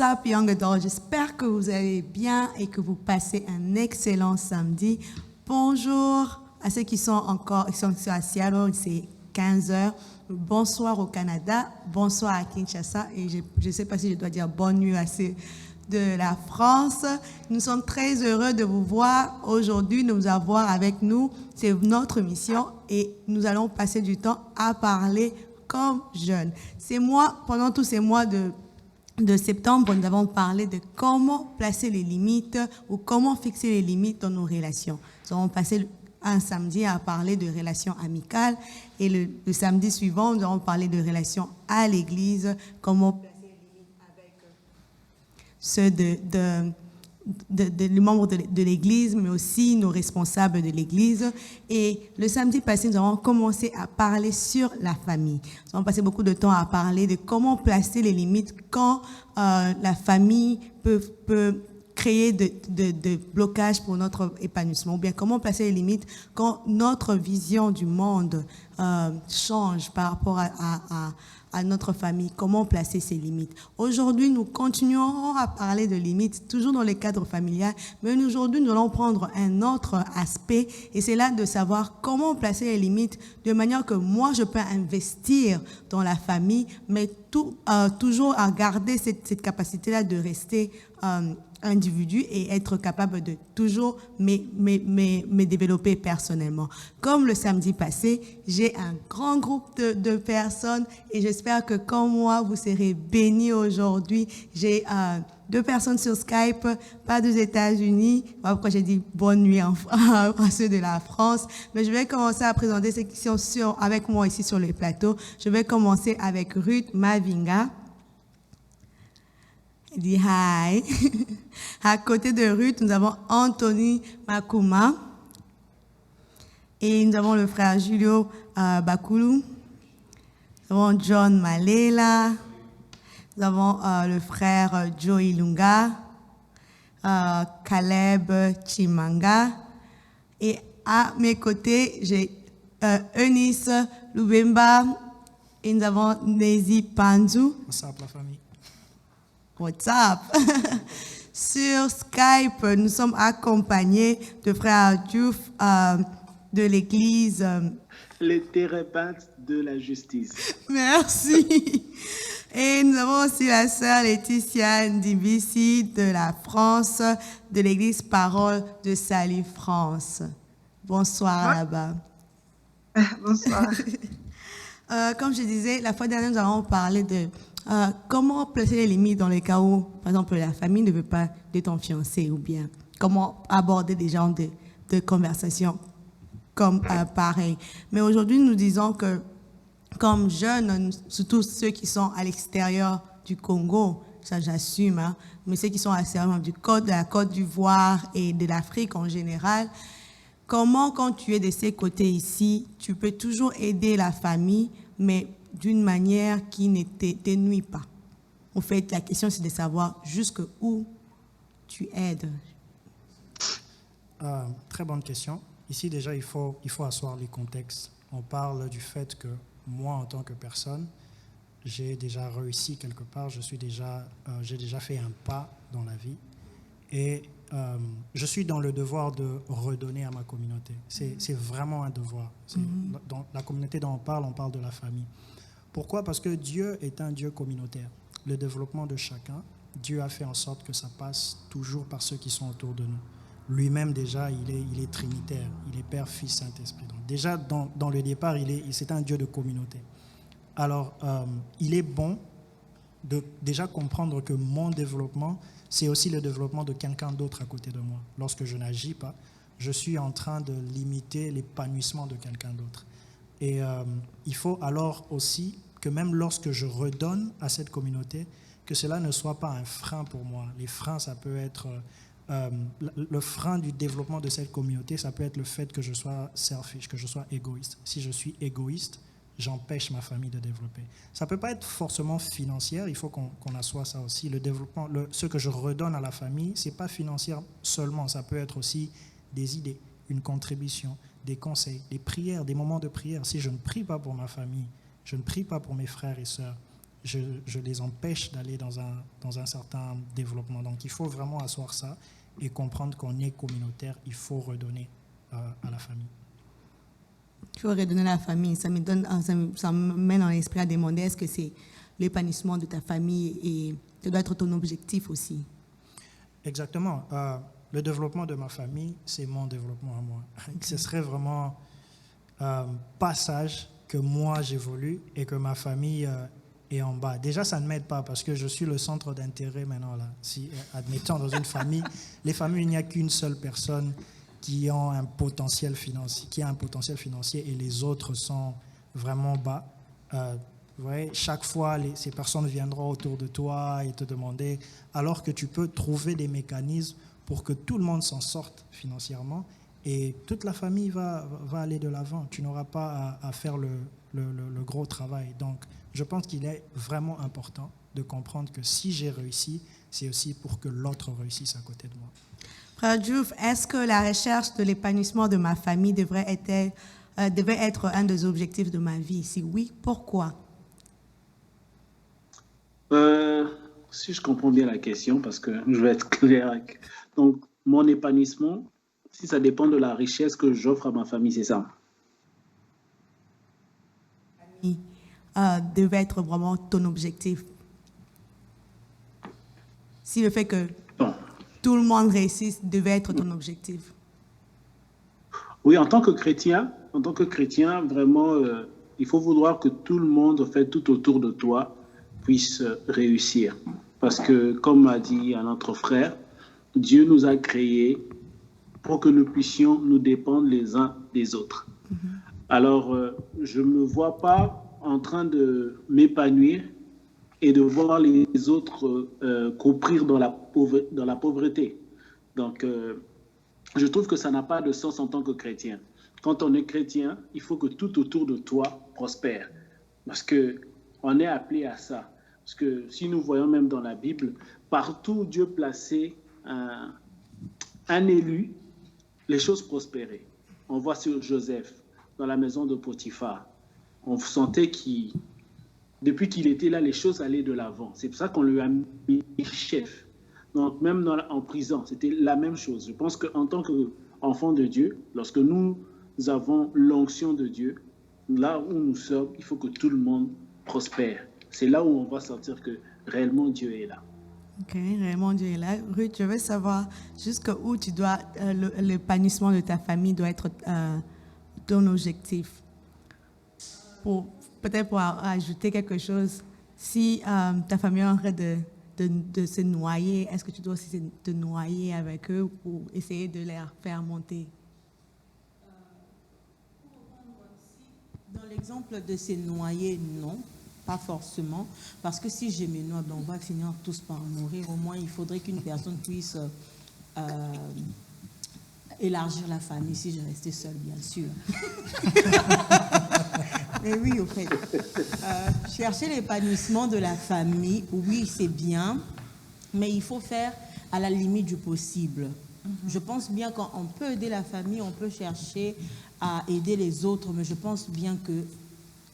What's up, young adults? J'espère que vous allez bien et que vous passez un excellent samedi. Bonjour à ceux qui sont à Seattle, c'est 15 heures. Bonsoir au Canada, bonsoir à Kinshasa et je ne sais pas si je dois dire bonne nuit à ceux de la France. Nous sommes très heureux de vous voir aujourd'hui, de nous avoir avec nous. C'est notre mission et nous allons passer du temps à parler comme jeunes. Pendant tous ces mois de septembre, nous avons parlé de comment placer les limites ou comment fixer les limites dans nos relations. Nous avons passé un samedi à parler de relations amicales et le samedi suivant, nous avons parlé de relations à l'église, comment placer les limites avec ceux les membres de l'église, mais aussi nos responsables de l'église. Et le samedi passé, nous avons commencé à parler sur la famille. Nous avons passé beaucoup de temps à parler de comment placer les limites quand la famille peut créer de blocages pour notre épanouissement, ou bien comment placer les limites quand notre vision du monde change par rapport à notre famille, comment placer ces limites. Aujourd'hui, nous continuerons à parler de limites, toujours dans le cadre familial, mais aujourd'hui, nous allons prendre un autre aspect, et c'est là de savoir comment placer les limites de manière que moi, je peux investir dans la famille, mais toujours à garder cette capacité-là de rester individu et être capable de toujours me développer personnellement. Comme le samedi passé, j'ai un grand groupe de personnes et j'espère que comme moi, vous serez bénis aujourd'hui. J'ai 2 personnes sur Skype, pas des États-Unis. Voilà pourquoi j'ai dit bonne nuit à ceux de la France. Mais je vais commencer à présenter ceux qui sont avec moi ici sur le plateau. Je vais commencer avec Ruth Mavinga. Elle dit hi. À côté de Ruth, nous avons Anthony Makuma. Et nous avons le frère Julio Bakulu. Nous avons John Malela. Nous avons le frère Joey Lunga. Caleb Chimanga. Et à mes côtés, j'ai Eunice Lubemba. Et nous avons Nezi Panzu. What's up, la famille? What's up? Sur Skype, nous sommes accompagnés de frère Diouf de l'église. Les thérapeutes de la justice. Merci. Et nous avons aussi la sœur Laetitia Ndibisi de la France, de l'église Parole de Salut France. Bonsoir là-bas. Bonsoir. Comme je disais, la fois dernière, nous avons parlé de comment placer les limites dans les cas où, par exemple, la famille ne veut pas de ton fiancé, ou bien comment aborder des genres de conversations comme pareil. Mais aujourd'hui, nous disons que comme jeunes, surtout ceux qui sont à l'extérieur du Congo, ça j'assume, hein, mais ceux qui sont à l'extérieur de la Côte d'Ivoire et de l'Afrique en général, comment, quand tu es de ces côtés ici, tu peux toujours aider la famille, mais d'une manière qui ne t'ennuie pas. En fait, la question, c'est de savoir jusqu'où tu aides. Très bonne question. Ici, déjà, il faut asseoir les contextes. On parle du fait que moi, en tant que personne, j'ai déjà réussi quelque part. J'ai déjà fait un pas dans la vie. Et je suis dans le devoir de redonner à ma communauté. C'est vraiment un devoir. Dans la communauté dont on parle de la famille. Pourquoi? Parce que Dieu est un Dieu communautaire. Le développement de chacun, Dieu a fait en sorte que ça passe toujours par ceux qui sont autour de nous. Lui-même, déjà, il est trinitaire. Il est Père, Fils, Saint-Esprit. Donc, déjà, dans le départ, c'est un Dieu de communauté. Alors, il est bon de déjà comprendre que mon développement, c'est aussi le développement de quelqu'un d'autre à côté de moi. Lorsque je n'agis pas, je suis en train de limiter l'épanouissement de quelqu'un d'autre. Et il faut alors aussi que même lorsque je redonne à cette communauté, que cela ne soit pas un frein pour moi. Les freins, ça peut être... le frein du développement de cette communauté, ça peut être le fait que je sois selfish, que je sois égoïste. Si je suis égoïste, j'empêche ma famille de développer. Ça ne peut pas être forcément financière, il faut qu'on assoie ça aussi. Le développement, ce que je redonne à la famille, ce n'est pas financier seulement, ça peut être aussi des idées, une contribution, des conseils, des prières, des moments de prière. Si je ne prie pas pour ma famille, je ne prie pas pour mes frères et sœurs, je les empêche d'aller dans un certain développement. Donc il faut vraiment asseoir ça et comprendre qu'on est communautaire, il faut redonner à la famille. Il faut redonner à la famille. Ça me mène dans l'esprit à demander, est-ce que c'est l'épanouissement de ta famille et ça doit être ton objectif aussi? Exactement. Le développement de ma famille, c'est mon développement à moi. Ce serait vraiment pas sage que moi j'évolue et que ma famille est en bas. Déjà, ça ne m'aide pas parce que je suis le centre d'intérêt maintenant. Là. Si, admettons, dans une famille, les familles, il n'y a qu'une seule personne qui a un potentiel financier, et les autres sont vraiment bas. Vous voyez, chaque fois, ces personnes viendront autour de toi et te demander, alors que tu peux trouver des mécanismes pour que tout le monde s'en sorte financièrement et toute la famille va aller de l'avant. Tu n'auras pas à faire le gros travail. Donc, je pense qu'il est vraiment important de comprendre que si j'ai réussi, c'est aussi pour que l'autre réussisse à côté de moi. Frère Diouf, est-ce que la recherche de l'épanouissement de ma famille devait être un des objectifs de ma vie? Si oui, pourquoi? Si je comprends bien la question, parce que je vais être clair. Donc, mon épanouissement, si ça dépend de la richesse que j'offre à ma famille, c'est ça? Devait être vraiment ton objectif. Si le fait que tout le monde réussisse devait être ton objectif. Oui, en tant que chrétien, vraiment, il faut vouloir que tout le monde, en fait, tout autour de toi, puisse réussir. Parce que, comme a dit un autre frère, Dieu nous a créés pour que nous puissions nous dépendre les uns des autres. Alors, je ne me vois pas en train de m'épanouir et de voir les autres courir dans la pauvreté. Donc, je trouve que ça n'a pas de sens en tant que chrétien. Quand on est chrétien, il faut que tout autour de toi prospère. Parce qu'on est appelé à ça. Parce que si nous voyons même dans la Bible, partout où Dieu plaçait un élu, les choses prospéraient. On voit sur Joseph, dans la maison de Potiphar. On sentait depuis qu'il était là, les choses allaient de l'avant. C'est pour ça qu'on lui a mis chef. Donc, même en prison, c'était la même chose. Je pense qu'en tant qu'enfant de Dieu, lorsque nous avons l'onction de Dieu, là où nous sommes, il faut que tout le monde prospère. C'est là où on va sentir que réellement Dieu est là. Ok, réellement Dieu est là. Ruth, je veux savoir jusqu'où l'épanouissement de ta famille doit être ton objectif. Peut-être pour ajouter quelque chose, si ta famille est en train de se noyer, est-ce que tu dois aussi te noyer avec eux pour essayer de les faire monter? Dans l'exemple de se noyer, non, pas forcément, parce que si je me noie, on va finir tous par mourir. Au moins, il faudrait qu'une personne puisse élargir la famille si je restais seule, bien sûr. Mais oui, au fait, chercher l'épanouissement de la famille, oui, c'est bien, mais il faut faire à la limite du possible. Je pense bien qu'on peut aider la famille, on peut chercher à aider les autres, mais je pense bien que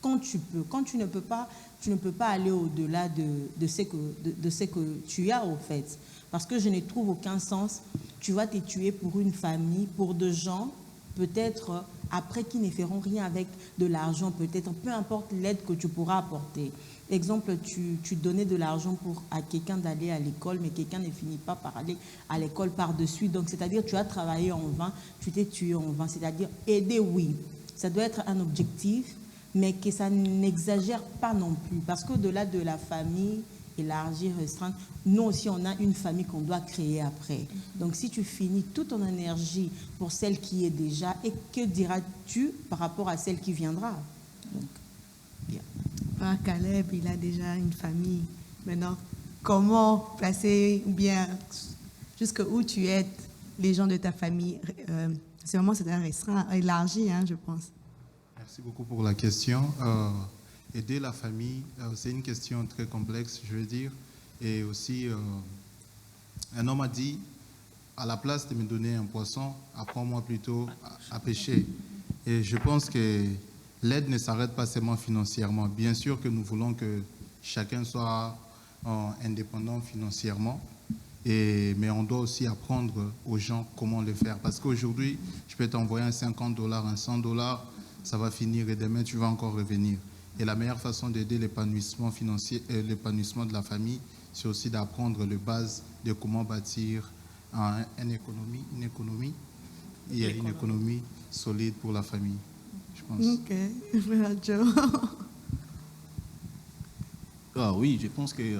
quand tu ne peux pas aller au-delà de ce que tu as, au fait. Parce que je ne trouve aucun sens. Tu vas te tuer pour une famille, pour des gens, peut-être après qui ne feront rien avec de l'argent, peut-être, peu importe l'aide que tu pourras apporter. Exemple, tu donnais de l'argent à quelqu'un d'aller à l'école, mais quelqu'un ne finit pas par aller à l'école par-dessus. Donc, c'est-à-dire, tu as travaillé en vain, tu t'es tué en vain. C'est-à-dire, aider, oui, ça doit être un objectif, mais que ça n'exagère pas non plus. Parce qu'au-delà de la famille, élargir, restreindre, nous aussi, on a une famille qu'on doit créer après. Donc, si tu finis toute ton énergie pour celle qui est déjà, et que diras-tu par rapport à celle qui viendra? Donc, bien. Caleb, il a déjà une famille. Maintenant, comment placer, ou bien jusqu'où tu aides les gens de ta famille? C'est vraiment un restreint, élargi, je pense. Merci beaucoup pour la question. Aider la famille, c'est une question très complexe, je veux dire. Et aussi, un homme a dit, à la place de me donner un poisson, apprends-moi plutôt à pêcher. Et je pense que l'aide ne s'arrête pas seulement financièrement. Bien sûr que nous voulons que chacun soit indépendant financièrement. Mais on doit aussi apprendre aux gens comment le faire. Parce qu'aujourd'hui, je peux t'envoyer un $50, un $100, ça va finir et demain, tu vas encore revenir. Et la meilleure façon d'aider l'épanouissement financier, l'épanouissement de la famille, c'est aussi d'apprendre les bases de comment bâtir une économie solide pour la famille, je pense. Ok, Frère Joe. Ah oui, je pense que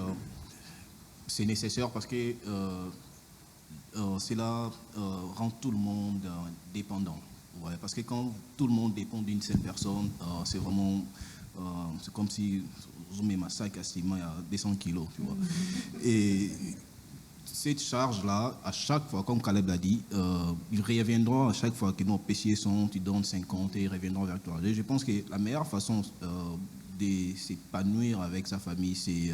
c'est nécessaire parce que cela rend tout le monde dépendant. Ouais, parce que quand tout le monde dépend d'une seule personne, c'est vraiment... c'est comme si je mets ma sac à ciment à 200 kilos, tu vois. Et cette charge-là, à chaque fois, comme Caleb l'a dit, ils reviendront à chaque fois que nos péchés sont, tu donnes 50 et ils reviendront vers toi. Et je pense que la meilleure façon de s'épanouir avec sa famille, c'est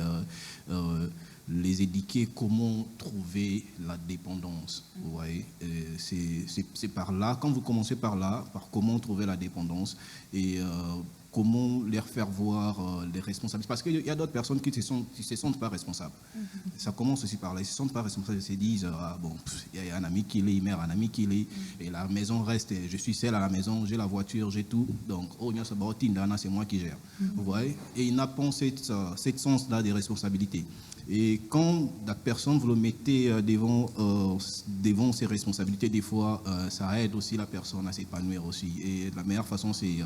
les éduquer comment trouver la dépendance. Ouais. C'est par là, quand vous commencez par là, par comment trouver la dépendance et comment leur faire voir les responsabilités. Parce qu'il y a d'autres personnes qui ne se sentent pas responsables. Ça commence aussi par là. Ils ne se sentent pas responsables. Ils se disent, ah, bon, il y a un ami qui l'est, il meurt un ami qui l'est, et la maison reste, je suis seul à la maison, j'ai la voiture, j'ai tout. Donc, oh, c'est moi qui gère. Vous voyez? Et ils n'ont pas cette sens-là des responsabilités. Et quand la personne, vous le mettez devant ses responsabilités, des fois, ça aide aussi la personne à s'épanouir aussi. Et la meilleure façon, c'est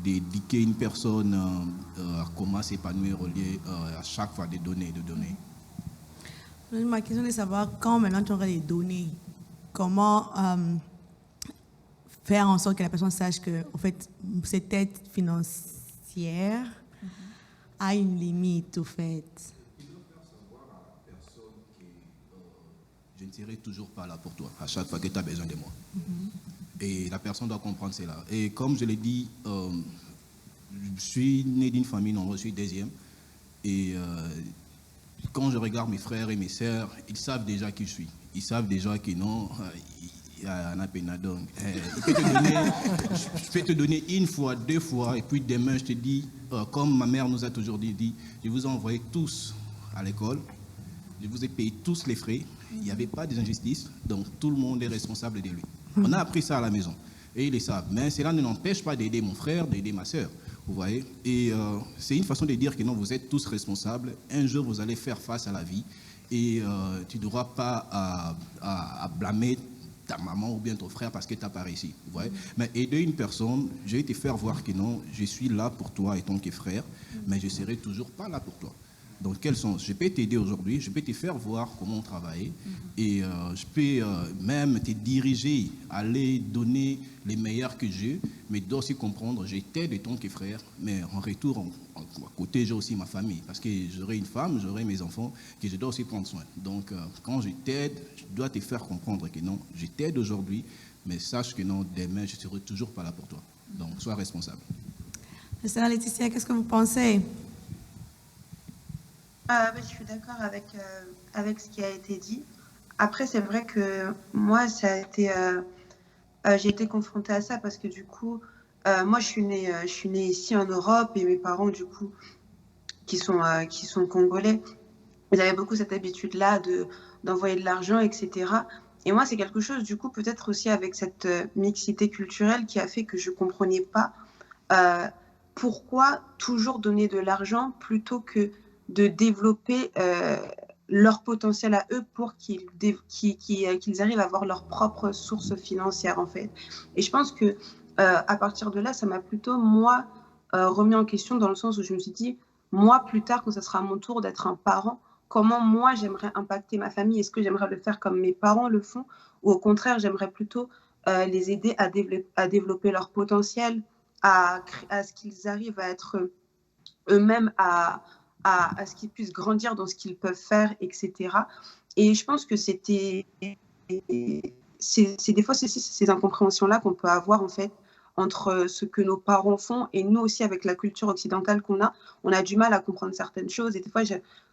d'éduquer une personne à comment s'épanouir au lieu à chaque fois de donner. Ma question est de savoir, quand maintenant tu auras les données, comment faire en sorte que la personne sache que, en fait, cette aide financière a une limite, au fait. Je ne serai toujours pas là pour toi à chaque fois que tu as besoin de moi. Et la personne doit comprendre cela. Et comme je l'ai dit, je suis né d'une famille nombreuse, je suis deuxième. Et quand je regarde mes frères et mes sœurs, ils savent déjà qui je suis. Ils savent déjà que non, il y a un pénadon. Je peux te donner une fois, deux fois, et puis demain, je te dis, comme ma mère nous a toujours dit, je vous ai envoyés tous à l'école, je vous ai payé tous les frais. Il n'y avait pas d'injustice, donc tout le monde est responsable de lui. On a appris ça à la maison, et ils le savent. Mais cela ne n'empêche pas d'aider mon frère, d'aider ma sœur, vous voyez. Et c'est une façon de dire que non, vous êtes tous responsables. Un jour, vous allez faire face à la vie, et tu n'auras pas à blâmer ta maman ou bien ton frère parce que tu n'as pas réussi, vous voyez. Mais aider une personne, je vais te faire voir que non, je suis là pour toi étant que frère, mais je ne serai toujours pas là pour toi. Dans quel sens? Je peux t'aider aujourd'hui, je peux te faire voir comment travailler et je peux même te diriger, aller donner les meilleurs que j'ai, mais tu dois aussi comprendre, je t'aide en tant que frère, mais en retour, à côté, j'ai aussi ma famille, parce que j'aurai une femme, j'aurai mes enfants, que je dois aussi prendre soin. Donc, quand je t'aide, je dois te faire comprendre que non, je t'aide aujourd'hui, mais sache que non, demain, je ne serai toujours pas là pour toi. Donc, sois responsable. Sœur Laetitia, qu'est-ce que vous pensez? Je suis d'accord avec ce qui a été dit. Après, c'est vrai que moi, j'ai été confrontée à ça parce que du coup, moi, je suis née ici en Europe et mes parents, du coup, qui sont congolais, ils avaient beaucoup cette habitude-là d'envoyer de l'argent, etc. Et moi, c'est quelque chose, du coup, peut-être aussi avec cette mixité culturelle qui a fait que je ne comprenais pas pourquoi toujours donner de l'argent plutôt que de développer leur potentiel à eux pour qu'ils arrivent à avoir leur propre source financière, en fait. Et je pense que à partir de là, ça m'a plutôt, moi, remis en question dans le sens où je me suis dit, moi, plus tard, quand ça sera mon tour d'être un parent, comment moi, j'aimerais impacter ma famille? Est-ce que j'aimerais le faire comme mes parents le font? Ou au contraire, j'aimerais plutôt les aider à développer leur potentiel, à ce qu'ils arrivent à être eux-mêmes, à ce qu'ils puissent grandir dans ce qu'ils peuvent faire, etc. Et je pense que c'est des fois ces incompréhensions-là qu'on peut avoir en fait entre ce que nos parents font et nous aussi avec la culture occidentale qu'on a. On a du mal à comprendre certaines choses et des fois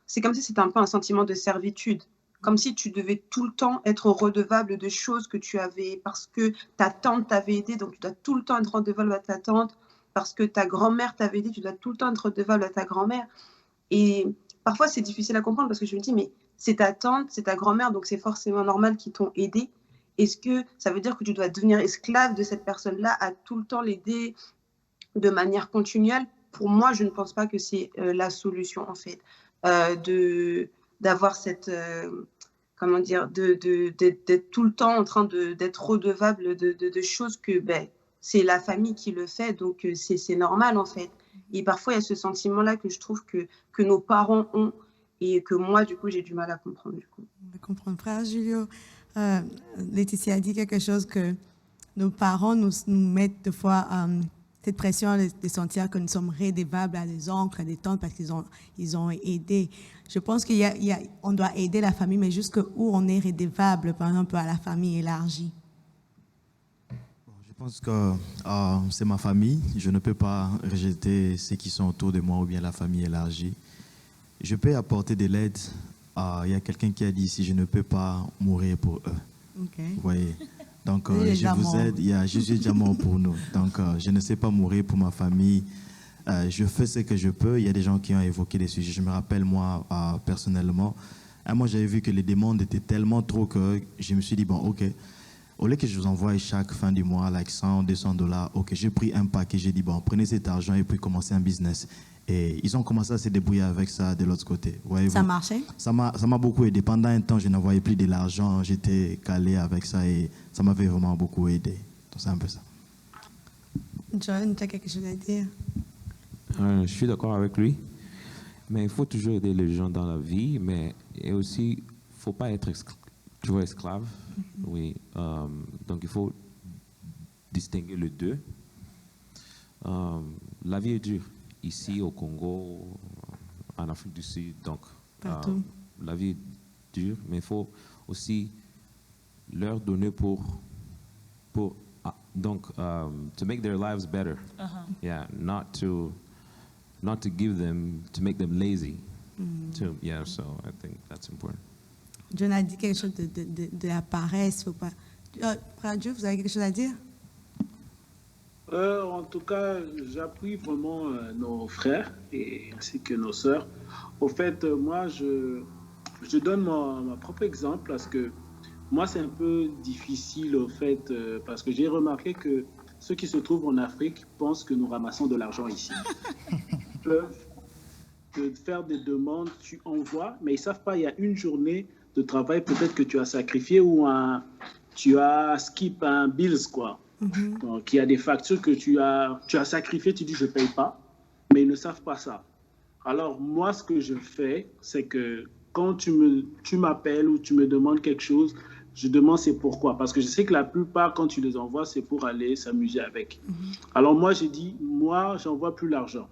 c'est comme si c'était un peu un sentiment de servitude, comme si tu devais tout le temps être redevable de choses que tu avais parce que ta tante t'avait aidé, donc tu dois tout le temps être redevable à ta tante, parce que ta grand-mère t'avait aidé, tu dois tout le temps être redevable à ta grand-mère. Et parfois, c'est difficile à comprendre parce que je me dis, mais c'est ta tante, c'est ta grand-mère, donc c'est forcément normal qu'ils t'ont aidé. Est-ce que ça veut dire que tu dois devenir esclave de cette personne-là, à tout le temps l'aider de manière continuelle? Pour moi, je ne pense pas que c'est la solution, en fait, d'avoir cette... comment dire, d'être tout le temps en train d'être redevable de choses que c'est la famille qui le fait, donc c'est normal, en fait. Et parfois, il y a ce sentiment-là que je trouve que nos parents ont et que moi, du coup, j'ai du mal à comprendre. Du coup. On va comprendre. Frère Julio, Laetitia a dit quelque chose que nos parents nous mettent des fois cette pression de sentir que nous sommes rédevables à des oncles, à des tantes parce qu'ils ont aidé. Je pense qu'on doit aider la famille, mais jusqu'où on est rédevable, par exemple, à la famille élargie. Je pense que c'est ma famille. Je ne peux pas rejeter ceux qui sont autour de moi ou bien la famille élargie. Je peux apporter de l'aide. Il y a quelqu'un qui a dit ici, je ne peux pas mourir pour eux. Okay. Vous voyez. Donc, je vous aide. Il y a Jésus déjà mort pour nous. Donc, je ne sais pas mourir pour ma famille. Je fais ce que je peux. Il y a des gens qui ont évoqué des sujets. Je me rappelle, moi, personnellement, moi, j'avais vu que les demandes étaient tellement trop que je me suis dit, bon, OK, au lieu que je vous envoie chaque fin du mois, like 100, 200 $, OK, j'ai pris un paquet, j'ai dit, bon, prenez cet argent et puis commencez un business. Et ils ont commencé à se débrouiller avec ça de l'autre côté. Ça marchait? Ça m'a beaucoup aidé. Pendant un temps, je n'envoyais plus de l'argent. J'étais calé avec ça et ça m'avait vraiment beaucoup aidé. Donc, c'est un peu ça. John, tu as quelque chose à dire? Je suis d'accord avec lui. Mais il faut toujours aider les gens dans la vie. Mais et aussi, il ne faut pas être toujours esclave. Mm-hmm. Oui. Donc, il faut distinguer les deux. La vie est dure. Ici, au Congo, en Afrique du Sud. Donc, la vie est dure, mais il faut aussi leur donner to make their lives better. Yeah, not to give them, to make them lazy. Yeah, so I think that's important. John a dit quelque chose de la paresse. Faut pas. Frère Dieu, vous avez quelque chose à dire? En tout cas, j'appuie vraiment nos frères ainsi que nos sœurs. Au fait, moi, je donne mon propre exemple parce que moi, c'est un peu difficile au fait parce que j'ai remarqué que ceux qui se trouvent en Afrique pensent que nous ramassons de l'argent ici. Ils peuvent te faire des demandes, tu envoies, mais ils ne savent pas, il y a une journée de travail peut-être que tu as sacrifié ou tu as skip un bills, quoi. Donc, il y a des factures que tu as sacrifiées, tu dis je ne paye pas, mais ils ne savent pas ça. Alors, moi, ce que je fais, c'est que quand tu m'appelles ou tu me demandes quelque chose, je demande c'est pourquoi. Parce que je sais que la plupart, quand tu les envoies, c'est pour aller s'amuser avec. Alors, moi, j'ai dit, moi, j'envoie plus l'argent.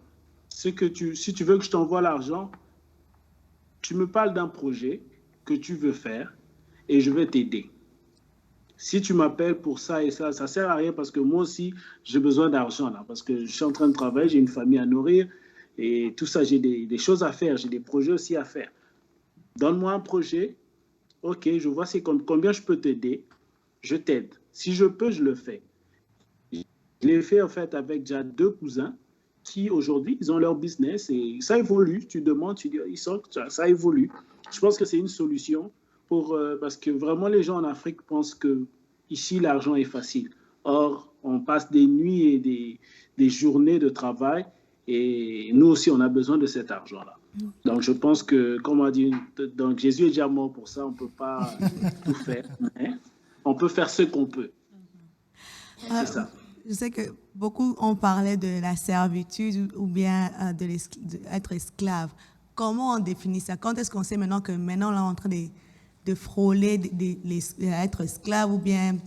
Si tu veux que je t'envoie l'argent, tu me parles d'un projet que tu veux faire et je vais t'aider. Si tu m'appelles pour ça et ça, ça ne sert à rien parce que moi aussi, j'ai besoin d'argent là. Parce que je suis en train de travailler, j'ai une famille à nourrir et tout ça, j'ai des choses à faire, j'ai des projets aussi à faire. Donne-moi un projet, ok, je vois combien je peux t'aider, je t'aide. Si je peux, je le fais. Je l'ai fait en fait avec déjà 2 cousins qui aujourd'hui, ils ont leur business et ça évolue. Tu demandes, tu dis, ça évolue. Je pense que c'est une solution. Parce que vraiment, les gens en Afrique pensent que ici, l'argent est facile. Or, on passe des nuits et des journées de travail et nous aussi, on a besoin de cet argent-là. Donc, je pense que, comme on a dit, donc Jésus est déjà mort pour ça, on ne peut pas tout faire, mais on peut faire ce qu'on peut. C'est ça. Je sais que beaucoup ont parlé de la servitude ou bien d'être esclave. Comment on définit ça? Quand est-ce qu'on sait maintenant là, on est en train de frôler, d'être esclave ou bien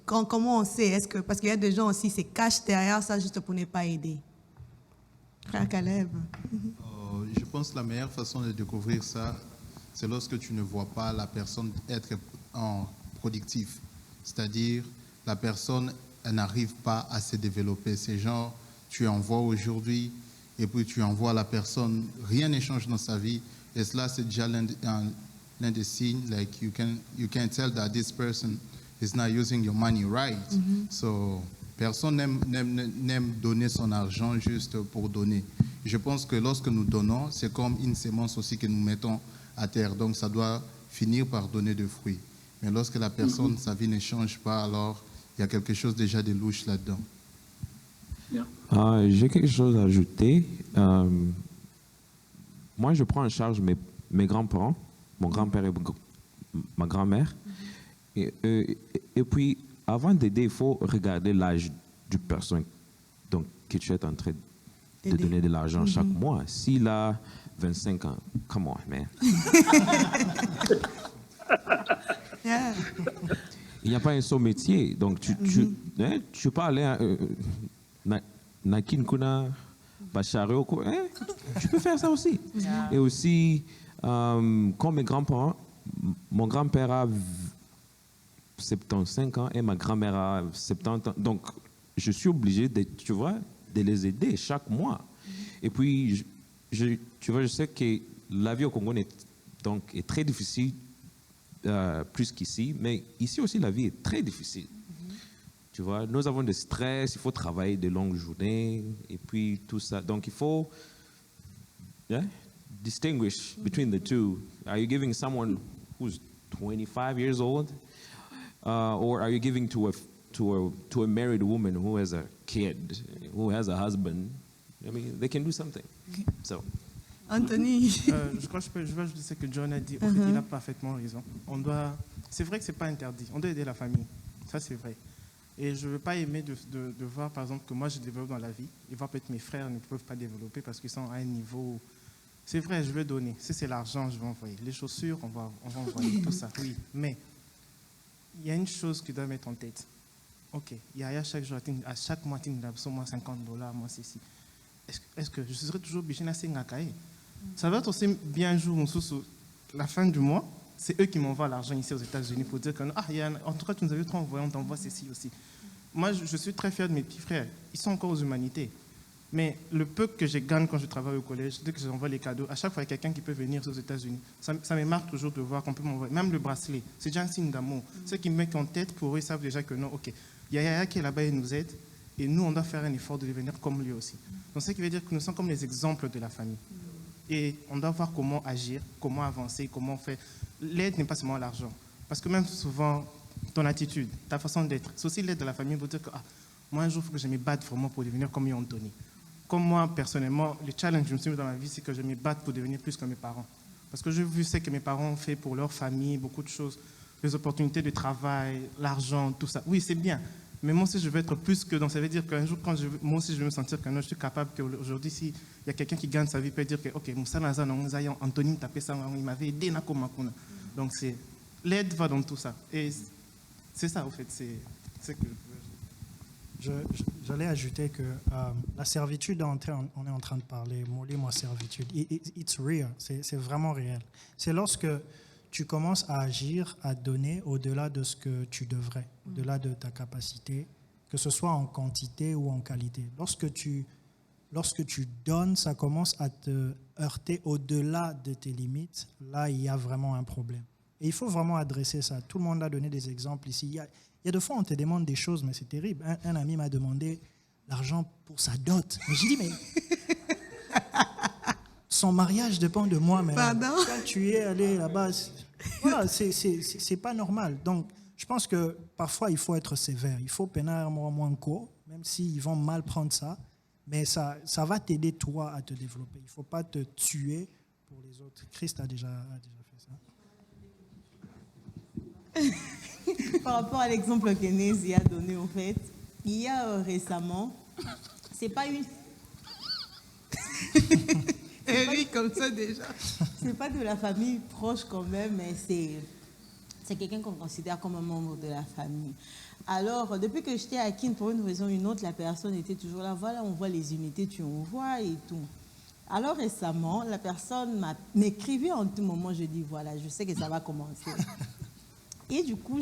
comment on sait? Parce qu'il y a des gens aussi qui se cachent derrière ça juste pour ne pas aider. Frère Caleb. Je pense que la meilleure façon de découvrir ça, c'est lorsque tu ne vois pas la personne être productive. C'est-à-dire, la personne n'arrive pas à se développer. C'est genre, tu envoies aujourd'hui et puis tu envoies la personne, rien ne change dans sa vie. Et cela, c'est déjà l'un des signes, like you can tell that this person is not using your money right. So, personne n'aime donner son argent juste pour donner. Je pense que lorsque nous donnons, c'est comme une sémence aussi que nous mettons à terre. Donc ça doit finir par donner des fruits. Mais lorsque la personne, sa vie ne change pas, alors il y a quelque chose déjà de louche là-dedans. J'ai quelque chose à ajouter. Moi, je prends en charge mes grands-parents, mon grand-père et ma grand-mère. Et puis, avant d'aider, il faut regarder l'âge du personne donc, que tu es en train de donner de l'argent chaque mois. S'il a 25 ans, come on, man. Yeah. Il n'y a pas un seul métier. Donc, tu peux aller Nakin Kuna, Bachareo, tu peux faire ça aussi. Et aussi, comme mes grands-parents, mon grand-père a 75 ans et ma grand-mère a 70 ans. Donc, je suis obligé de les aider chaque mois. Et puis, je sais que la vie au Congo est très difficile, plus qu'ici, mais ici aussi, la vie est très difficile. Tu vois, nous avons du stress, il faut travailler de longues journées, et puis tout ça. Donc, il faut distinguish between the two. Are you giving someone who's 25 years old, or are you giving to a married woman who has a kid, who has a husband? I mean, they can do something. So. Anthony. Je crois que je vais ajouter ce que John a dit. En fait, il a parfaitement raison. C'est vrai que c'est pas interdit. On doit aider la famille. Ça, c'est vrai. Et je ne veux pas aimer de voir, par exemple, que moi, je développe dans la vie, et voir peut-être mes frères ne peuvent pas développer parce qu'ils sont à un niveau... C'est vrai, je vais donner. Si c'est l'argent, je vais envoyer. Les chaussures, on va envoyer tout ça, oui. Mais il y a une chose que tu dois mettre en tête. OK, il y a chaque jour, à chaque mois, tu as moi $50, moi, c'est ici. Est-ce que je serai toujours obligé de faire ça va être aussi bien un jour, la fin du mois, c'est eux qui m'envoient l'argent ici aux États-Unis pour dire que, en tout cas, tu nous avais trop envoyé, on t'envoie ceci aussi. Moi, je suis très fier de mes petits frères. Ils sont encore aux humanités. Mais le peu que je gagne quand je travaille au collège, dès que j'envoie les cadeaux, à chaque fois, il y a quelqu'un qui peut venir aux États-Unis. Ça me marque toujours de voir qu'on peut m'envoyer. Même le bracelet, c'est déjà un signe d'amour. Ceux qui me mettent en tête, pour eux, ils savent déjà que non, OK, il y a Yaya qui est là-bas et nous aide. Et nous, on doit faire un effort de devenir comme lui aussi. Donc, ce qui veut dire que nous sommes comme les exemples de la famille. Et on doit voir comment agir, comment avancer, comment faire. L'aide n'est pas seulement l'argent. Parce que même souvent, ton attitude, ta façon d'être, c'est aussi l'aide de la famille pour dire que moi, un jour, il faut que je me batte vraiment pour devenir comme Anthony. Comme moi, personnellement, le challenge que je me suis mis dans ma vie, c'est que je me batte pour devenir plus que mes parents. Parce que j'ai vu ce que mes parents ont fait pour leur famille, beaucoup de choses, les opportunités de travail, l'argent, tout ça. Oui, c'est bien. Mais moi aussi, je veux être plus que... Donc, ça veut dire qu'un jour, moi aussi, je veux me sentir que non, je suis capable qu'aujourd'hui, s'il y a quelqu'un qui gagne sa vie, il peut dire que, OK, Anthony il m'avait aidé. Donc, l'aide va dans tout ça. Et c'est ça, en fait. C'est que... J'allais ajouter que la servitude dont on est en train de parler, moi servitude, it's real, c'est vraiment réel. C'est lorsque tu commences à agir, à donner au-delà de ce que tu devrais, au-delà de ta capacité, que ce soit en quantité ou en qualité. Lorsque tu donnes, ça commence à te heurter au-delà de tes limites. Là, il y a vraiment un problème. Et il faut vraiment adresser ça. Tout le monde a donné des exemples ici. Il y a des fois, on te demande des choses, mais c'est terrible. Un ami m'a demandé l'argent pour sa dot. Mais j'ai dit, mais son mariage dépend de moi. Mais quand tu es allé là-bas, voilà, c'est pas normal. Donc, je pense que parfois, il faut être sévère. Il faut peiner moins court, même s'ils vont mal prendre ça. Mais ça va t'aider, toi, à te développer. Il ne faut pas te tuer pour les autres. Christ a déjà fait ça. Par rapport à l'exemple que Nézi a donné, en fait, il y a récemment, c'est pas une... Eric, comme ça déjà. C'est pas de la famille proche quand même, mais c'est quelqu'un qu'on considère comme un membre de la famille. Alors, depuis que j'étais à Kin, pour une raison ou une autre, la personne était toujours là. Voilà, on voit les unités, tu envoies et tout. Alors récemment, la personne m'écrivait en tout moment, je dis, voilà, je sais que ça va commencer. Et du coup,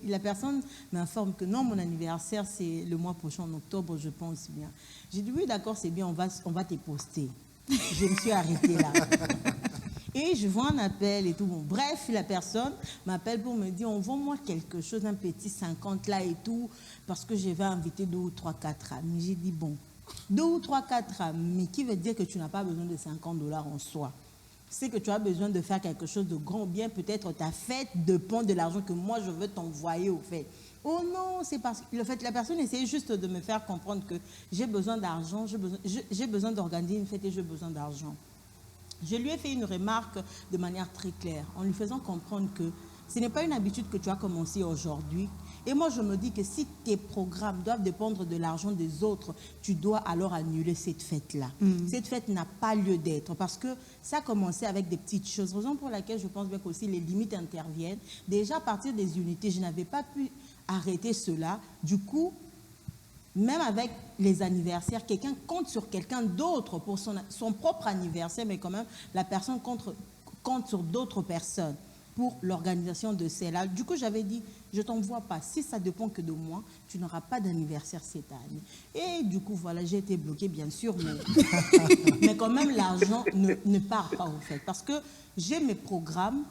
la personne m'informe que non, mon anniversaire, c'est le mois prochain, en octobre, je pense bien. J'ai dit, oui, d'accord, c'est bien, on va te poster. Je me suis arrêtée là. Et je vois un appel et tout. Bon, bref, la personne m'appelle pour me dire, envoie-moi quelque chose, un petit 50 là et tout, parce que je vais inviter 2 ou 3, 4 amis. J'ai dit, bon, 2 ou 3, 4 amis, qui veut dire que tu n'as pas besoin de $50 en soi. C'est que tu as besoin de faire quelque chose de grand, bien peut-être ta fête dépend de l'argent que moi je veux t'envoyer au fait. Oh non, c'est parce que le fait, la personne essaie juste de me faire comprendre que j'ai besoin d'argent, j'ai besoin d'organiser une fête et j'ai besoin d'argent. Je lui ai fait une remarque de manière très claire, en lui faisant comprendre que ce n'est pas une habitude que tu as commencé aujourd'hui. Et moi, je me dis que si tes programmes doivent dépendre de l'argent des autres, tu dois alors annuler cette fête-là. Cette fête n'a pas lieu d'être parce que ça a commencé avec des petites choses. Raison pour laquelle je pense bien qu'aussi les limites interviennent. Déjà, à partir des unités, je n'avais pas pu arrêter cela. Du coup, même avec les anniversaires, quelqu'un compte sur quelqu'un d'autre pour son propre anniversaire, mais quand même, la personne compte sur d'autres personnes pour l'organisation de celle-là. Du coup, j'avais dit, je ne t'envoie pas. Si ça dépend que de moi, tu n'auras pas d'anniversaire cette année. Et du coup, voilà, j'ai été bloquée, bien sûr, mais quand même, l'argent ne part pas, en fait. Parce que j'ai mes programmes,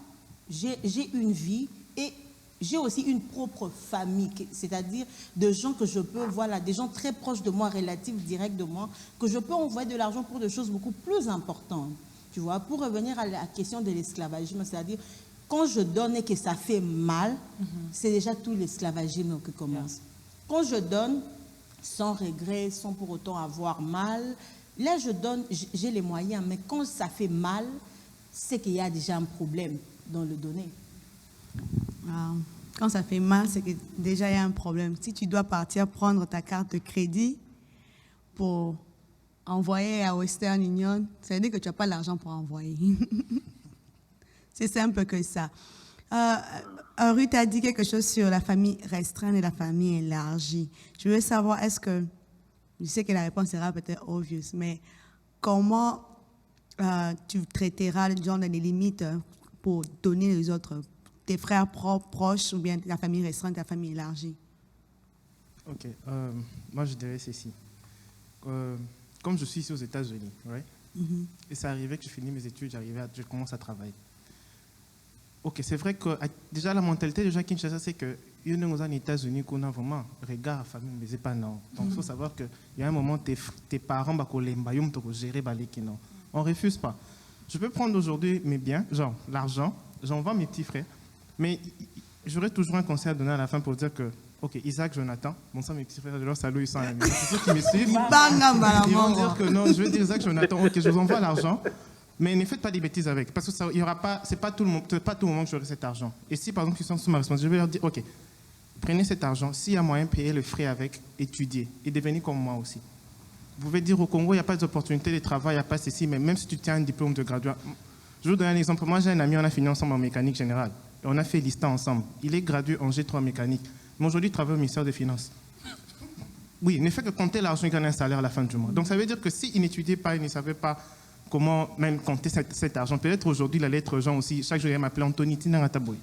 j'ai une vie et j'ai aussi une propre famille, c'est-à-dire de gens que je peux, voilà, des gens très proches de moi, relatifs, directs de moi, que je peux envoyer de l'argent pour des choses beaucoup plus importantes. Tu vois, pour revenir à la question de l'esclavagisme, c'est-à-dire, quand je donne et que ça fait mal, c'est déjà tout l'esclavagisme qui commence. Quand je donne sans regret, sans pour autant avoir mal, là je donne, j'ai les moyens, mais quand ça fait mal, c'est qu'il y a déjà un problème dans le donner. Quand ça fait mal, c'est que déjà il y a un problème. Si tu dois partir prendre ta carte de crédit pour envoyer à Western Union, ça veut dire que tu n'as pas l'argent pour envoyer. C'est simple que ça. Ruth a dit quelque chose sur la famille restreinte et la famille élargie. Je veux savoir, est-ce que, je sais que la réponse sera peut-être obvious, mais comment tu traiteras genre les limites pour donner les autres, tes frères proches ou bien la famille restreinte et la famille élargie? Ok, moi je dirais ceci. Comme je suis ici aux États-Unis, right? Et ça arrivait que je finis mes études, je commence à travailler. Ok, c'est vrai que déjà la mentalité de Jacques Kinshasa, c'est que nous sommes aux États-Unis qu'on a vraiment regard à famille, mais c'est pas non. Donc il faut savoir qu'il y a un moment tes parents vont gérer non. On refuse pas. Je peux prendre aujourd'hui mes biens, genre l'argent, j'envoie mes petits frères, mais j'aurai toujours un conseil à donner à la fin pour dire que ok, Isaac, Jonathan, bon ça mes petits frères, je leur salue, ils sont amis. C'est ceux qui me suivent. Ils vont dire que non, je vais dire Isaac, Jonathan, ok, je vous envoie l'argent. Mais ne faites pas des bêtises avec, parce que ça, il y aura pas, c'est pas tout le moment que j'aurai cet argent. Et si par exemple ils sont sous ma responsabilité, je vais leur dire, ok, prenez cet argent, s'il y a moyen de payer le frais avec, étudier et devenir comme moi aussi. Vous pouvez dire au Congo, il n'y a pas d'opportunité de travail, il n'y a pas ceci, mais même si tu tiens un diplôme de graduat, je vous donne un exemple. Moi j'ai un ami, on a fini ensemble en mécanique générale, et on a fait l'ISTA ensemble. Il est gradué en G3 mécanique, mais aujourd'hui il travaille au ministère des Finances. Oui, il ne fait que compter l'argent, il gagne un salaire à la fin du mois. Donc ça veut dire que s'il n'étudiait pas, il ne savait pas comment même compter cet argent. Peut-être aujourd'hui, il allait être gens aussi. Chaque jour, il m'appelait Anthony Tinarataboy.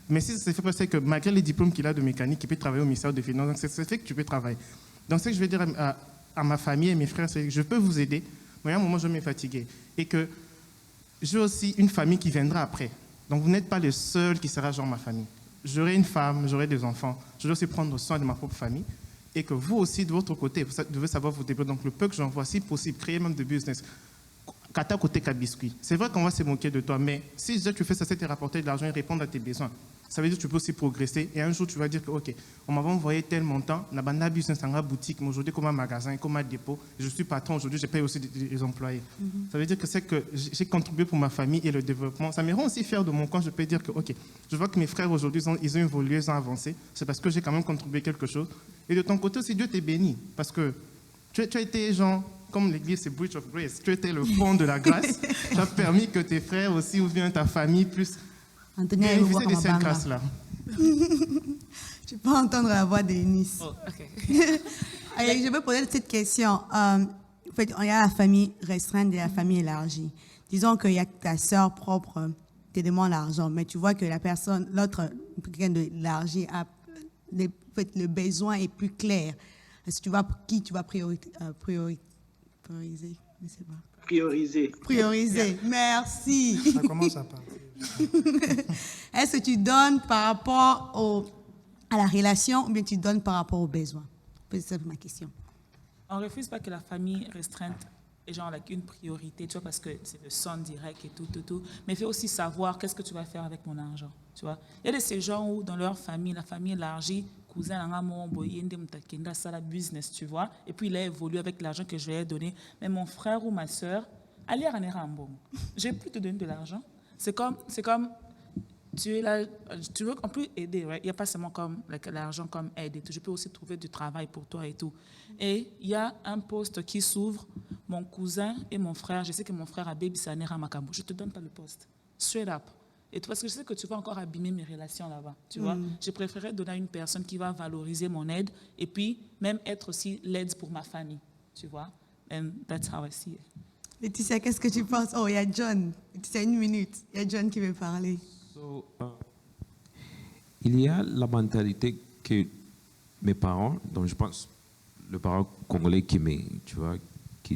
Mais si ça fait passer que malgré les diplômes qu'il a de mécanique, il peut travailler au ministère des Finances. Donc, c'est fait que tu peux travailler. Donc, ce que je vais dire à ma famille et mes frères, c'est que je peux vous aider, mais à un moment, je vais me fatiguer. Et que j'ai aussi une famille qui viendra après. Donc, vous n'êtes pas le seul qui sera genre ma famille. J'aurai une femme, j'aurai des enfants. Je dois aussi prendre soin de ma propre famille. Et que vous aussi, de votre côté, vous devez savoir vous développer. Donc, le peu que j'envoie, si possible, créer même de business. Kata côté biscuit. C'est vrai qu'on va se moquer de toi, mais si déjà tu fais ça, c'est te rapporter de l'argent et répondre à tes besoins. Ça veut dire que tu peux aussi progresser. Et un jour, tu vas dire que, ok, on m'avait envoyé tel montant, on a un business en boutique, mais aujourd'hui, comme un magasin, comme un dépôt, je suis patron, aujourd'hui, je paye aussi des employés. Ça veut dire que c'est que j'ai contribué pour ma famille et le développement. Ça me rend aussi fier de mon camp. Je peux dire que, ok, je vois que mes frères aujourd'hui, ils ont évolué, ils ont avancé. C'est parce que j'ai quand même contribué quelque chose. Et de ton côté aussi, Dieu t'est béni. Parce que tu as été, genre, comme l'église, c'est Bridge of Grace. Tu étais le pont de la grâce. Tu as permis que tes frères aussi, ou bien ta famille, puissent bénéficier de cette grâce-là. Tu peux entendre la voix d'Eunice. Oh, okay. Allez, je vais poser cette question. En fait, il y a la famille restreinte et la famille élargie. Disons qu'il y a ta sœur propre qui te demande l'argent, mais tu vois que la personne, l'autre, quelqu'un d'élargi, a le besoin est plus clair. Est-ce que tu vois qui tu vas prioriser? Je sais pas. Prioriser. Merci. Ça commence à partir. Est-ce que tu donnes par rapport à la relation ou bien tu donnes par rappose aux besoins? C'est ma question. On ne refuse pas que la famille restreinte est genre like une priorité, tu vois, parce que c'est le son direct et tout. Mais il faut aussi savoir qu'est-ce que tu vas faire avec mon argent, tu vois. Il y a de ces gens où, dans leur famille, la famille élargie, cousin, ça la business, tu vois. Et puis, il a évolué avec l'argent que je lui ai donné. Mais mon frère ou ma soeur, allez à Rambo. Je vais plus te donner de l'argent. C'est comme tu es là, tu veux en plus aider, right? Il n'y a pas seulement comme l'argent comme aide et tout. Je peux aussi trouver du travail pour toi et tout. Et il y a un poste qui s'ouvre, mon cousin et mon frère, je sais que mon frère a baby Sanera Makambo, je ne te donne pas le poste. Straight up. Et parce que je sais que tu vas encore abîmer mes relations là-bas, tu vois. Je préférerais donner à une personne qui va valoriser mon aide et puis même être aussi l'aide pour ma famille, tu vois. And that's how I see it. Laetitia, qu'est-ce que tu penses? Oh, il y a John. Laetitia, 1 minute. Il y a John qui veut parler. Il y a la mentalité que mes parents, donc je pense les parents congolais qui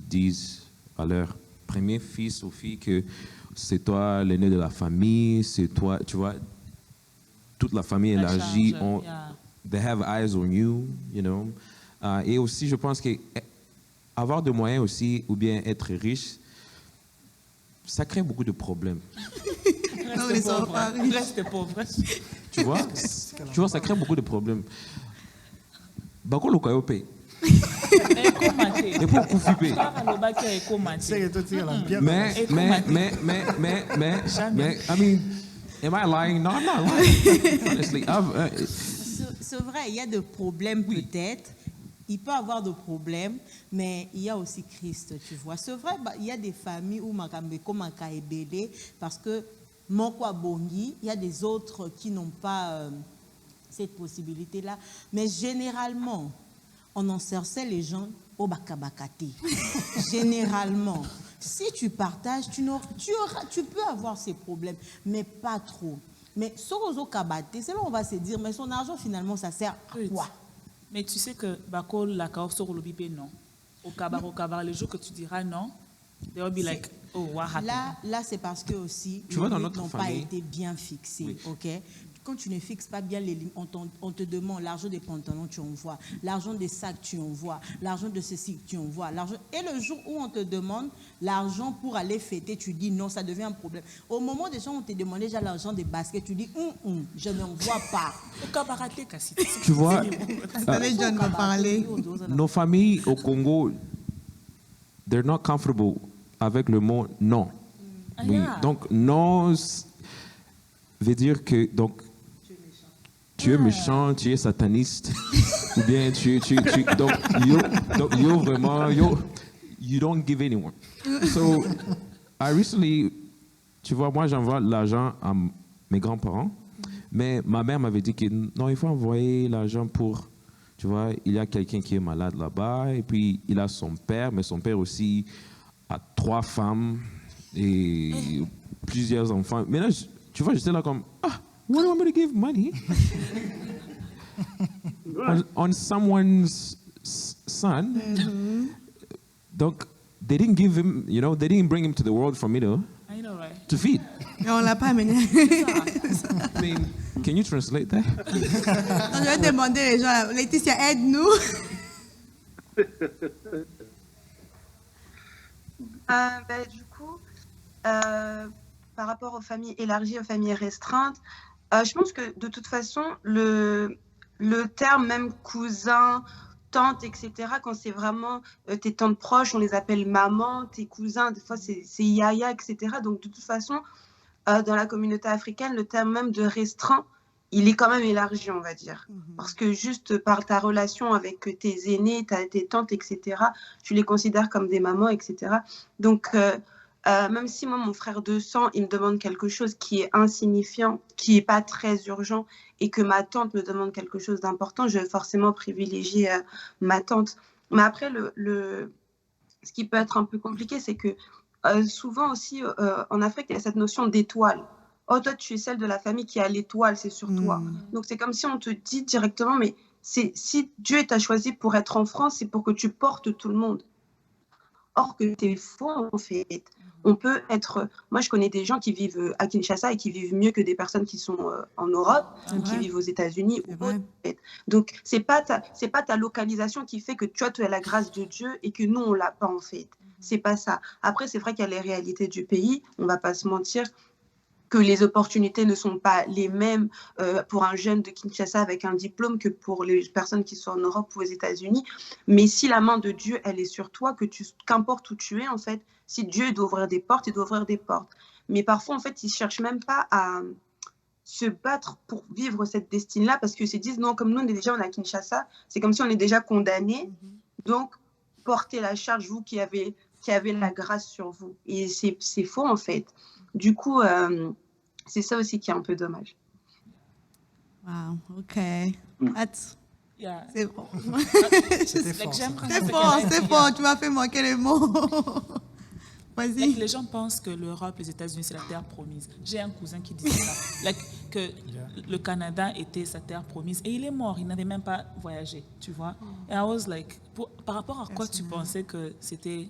disent à leur premier fils ou fille que c'est toi l'aîné de la famille, c'est toi, tu vois, toute la famille élargie, they have eyes on you, you know. Et aussi, je pense que avoir de moyens aussi, ou bien être riche, ça crée beaucoup de problèmes. Reste pauvre. Tu vois, ça crée beaucoup de problèmes. Bako lo kayo paye. Et pour couper. Mais, I mean, am I lying? No, I'm not lying. Honestly, c'est vrai, il y a des problèmes peut-être. Il peut y avoir des problèmes, mais il y a aussi Christ, tu vois. C'est vrai, il y a des familles où Makambeko Makaebele, parce que Mokwa Bongi, il y a des autres qui n'ont pas cette possibilité-là. Mais généralement, on encercelle les gens au Bakabakati. Généralement. Si tu partages, tu peux avoir ces problèmes, mais pas trop. Mais Sorozo Kabate, c'est là où on va se dire, mais son argent, finalement, ça sert à quoi? Mais tu sais que Bako la Kaof sur le bibé, non. Au Kabar, les jours que tu diras non, they will be like, oh, what happened? Là, c'est parce que aussi, tu vois, dans les notre n'ont famille, pas été bien fixés, oui. ok? Quand tu ne fixes pas bien les lignes, on te demande l'argent des pantalons, tu envoies, l'argent des sacs, tu envoies, l'argent de ceci, tu envoies, l'argent. Et le jour où on te demande l'argent pour aller fêter, tu dis non, ça devient un problème. Au moment des gens, on te demandait déjà l'argent des baskets, tu dis je n'envoie pas. Tu vois, John va parler. Nos familles au Congo, they're not comfortable avec le mot non. Oui. Donc non veut dire que tu es méchant, tu es sataniste, ou bien donc vraiment, you don't give anyone. So, I recently, tu vois, moi j'envoie l'argent à mes grands-parents, mais ma mère m'avait dit que non, il faut envoyer l'argent pour, tu vois, il y a quelqu'un qui est malade là-bas, et puis il a son père, mais son père aussi a 3 femmes et plusieurs enfants. Mais là, tu vois, j'étais là comme, what do I want to give money on someone's son? Donc, they didn't give him, you know, they didn't bring him to the world for me to feed. Et on l'a pas amené. I mean, can you translate that? Je vais demander les gens, Laetitia, aide-nous. Du coup, par rapport aux familles élargies, aux familles restreintes, je pense que de toute façon, le terme même cousin, tante, etc., quand c'est vraiment tes tantes proches, on les appelle maman, tes cousins, des fois c'est yaya, etc. Donc de toute façon, dans la communauté africaine, le terme même de restreint, il est quand même élargi, on va dire. Parce que juste par ta relation avec tes aînés, tes tantes, etc., tu les considères comme des mamans, etc. Donc, même si moi, mon frère de sang, il me demande quelque chose qui est insignifiant, qui n'est pas très urgent, et que ma tante me demande quelque chose d'important, je vais forcément privilégier ma tante. Mais après, ce qui peut être un peu compliqué, c'est que souvent aussi, en Afrique, il y a cette notion d'étoile. Oh, toi, tu es celle de la famille qui a l'étoile, c'est sur toi. Donc, c'est comme si on te dit directement, mais si Dieu t'a choisi pour être en France, c'est pour que tu portes tout le monde. Or, que c'est faux, en fait. on peut être... Moi, je connais des gens qui vivent à Kinshasa et qui vivent mieux que des personnes qui sont en Europe ou qui vivent aux États-Unis. Donc, c'est pas ta localisation qui fait que toi, tu as la grâce de Dieu et que nous, on l'a pas, en fait. C'est pas ça. Après, c'est vrai qu'il y a les réalités du pays. On va pas se mentir que les opportunités ne sont pas les mêmes pour un jeune de Kinshasa avec un diplôme que pour les personnes qui sont en Europe ou aux États-Unis. Mais si la main de Dieu, elle est sur toi, qu'importe où tu es, en fait, si Dieu doit ouvrir des portes, il doit ouvrir des portes. Mais parfois, en fait, ils ne cherchent même pas à se battre pour vivre cette destinée-là parce qu'ils se disent, non, comme nous, on est déjà à Kinshasa, c'est comme si on est déjà condamnés. Donc, portez la charge, vous qui avez la grâce sur vous. Et c'est faux, en fait. Du coup, c'est ça aussi qui est un peu dommage. Wow, OK. Yeah. C'est bon. C'est fort, tu m'as fait manquer les mots. Vas-y. Les gens pensent que l'Europe, les États-Unis, c'est la terre promise. J'ai un cousin qui disait ça, que le Canada était sa terre promise. Et il est mort, il n'avait même pas voyagé, tu vois. Et I was like, par rapport à quoi tu pensais que c'était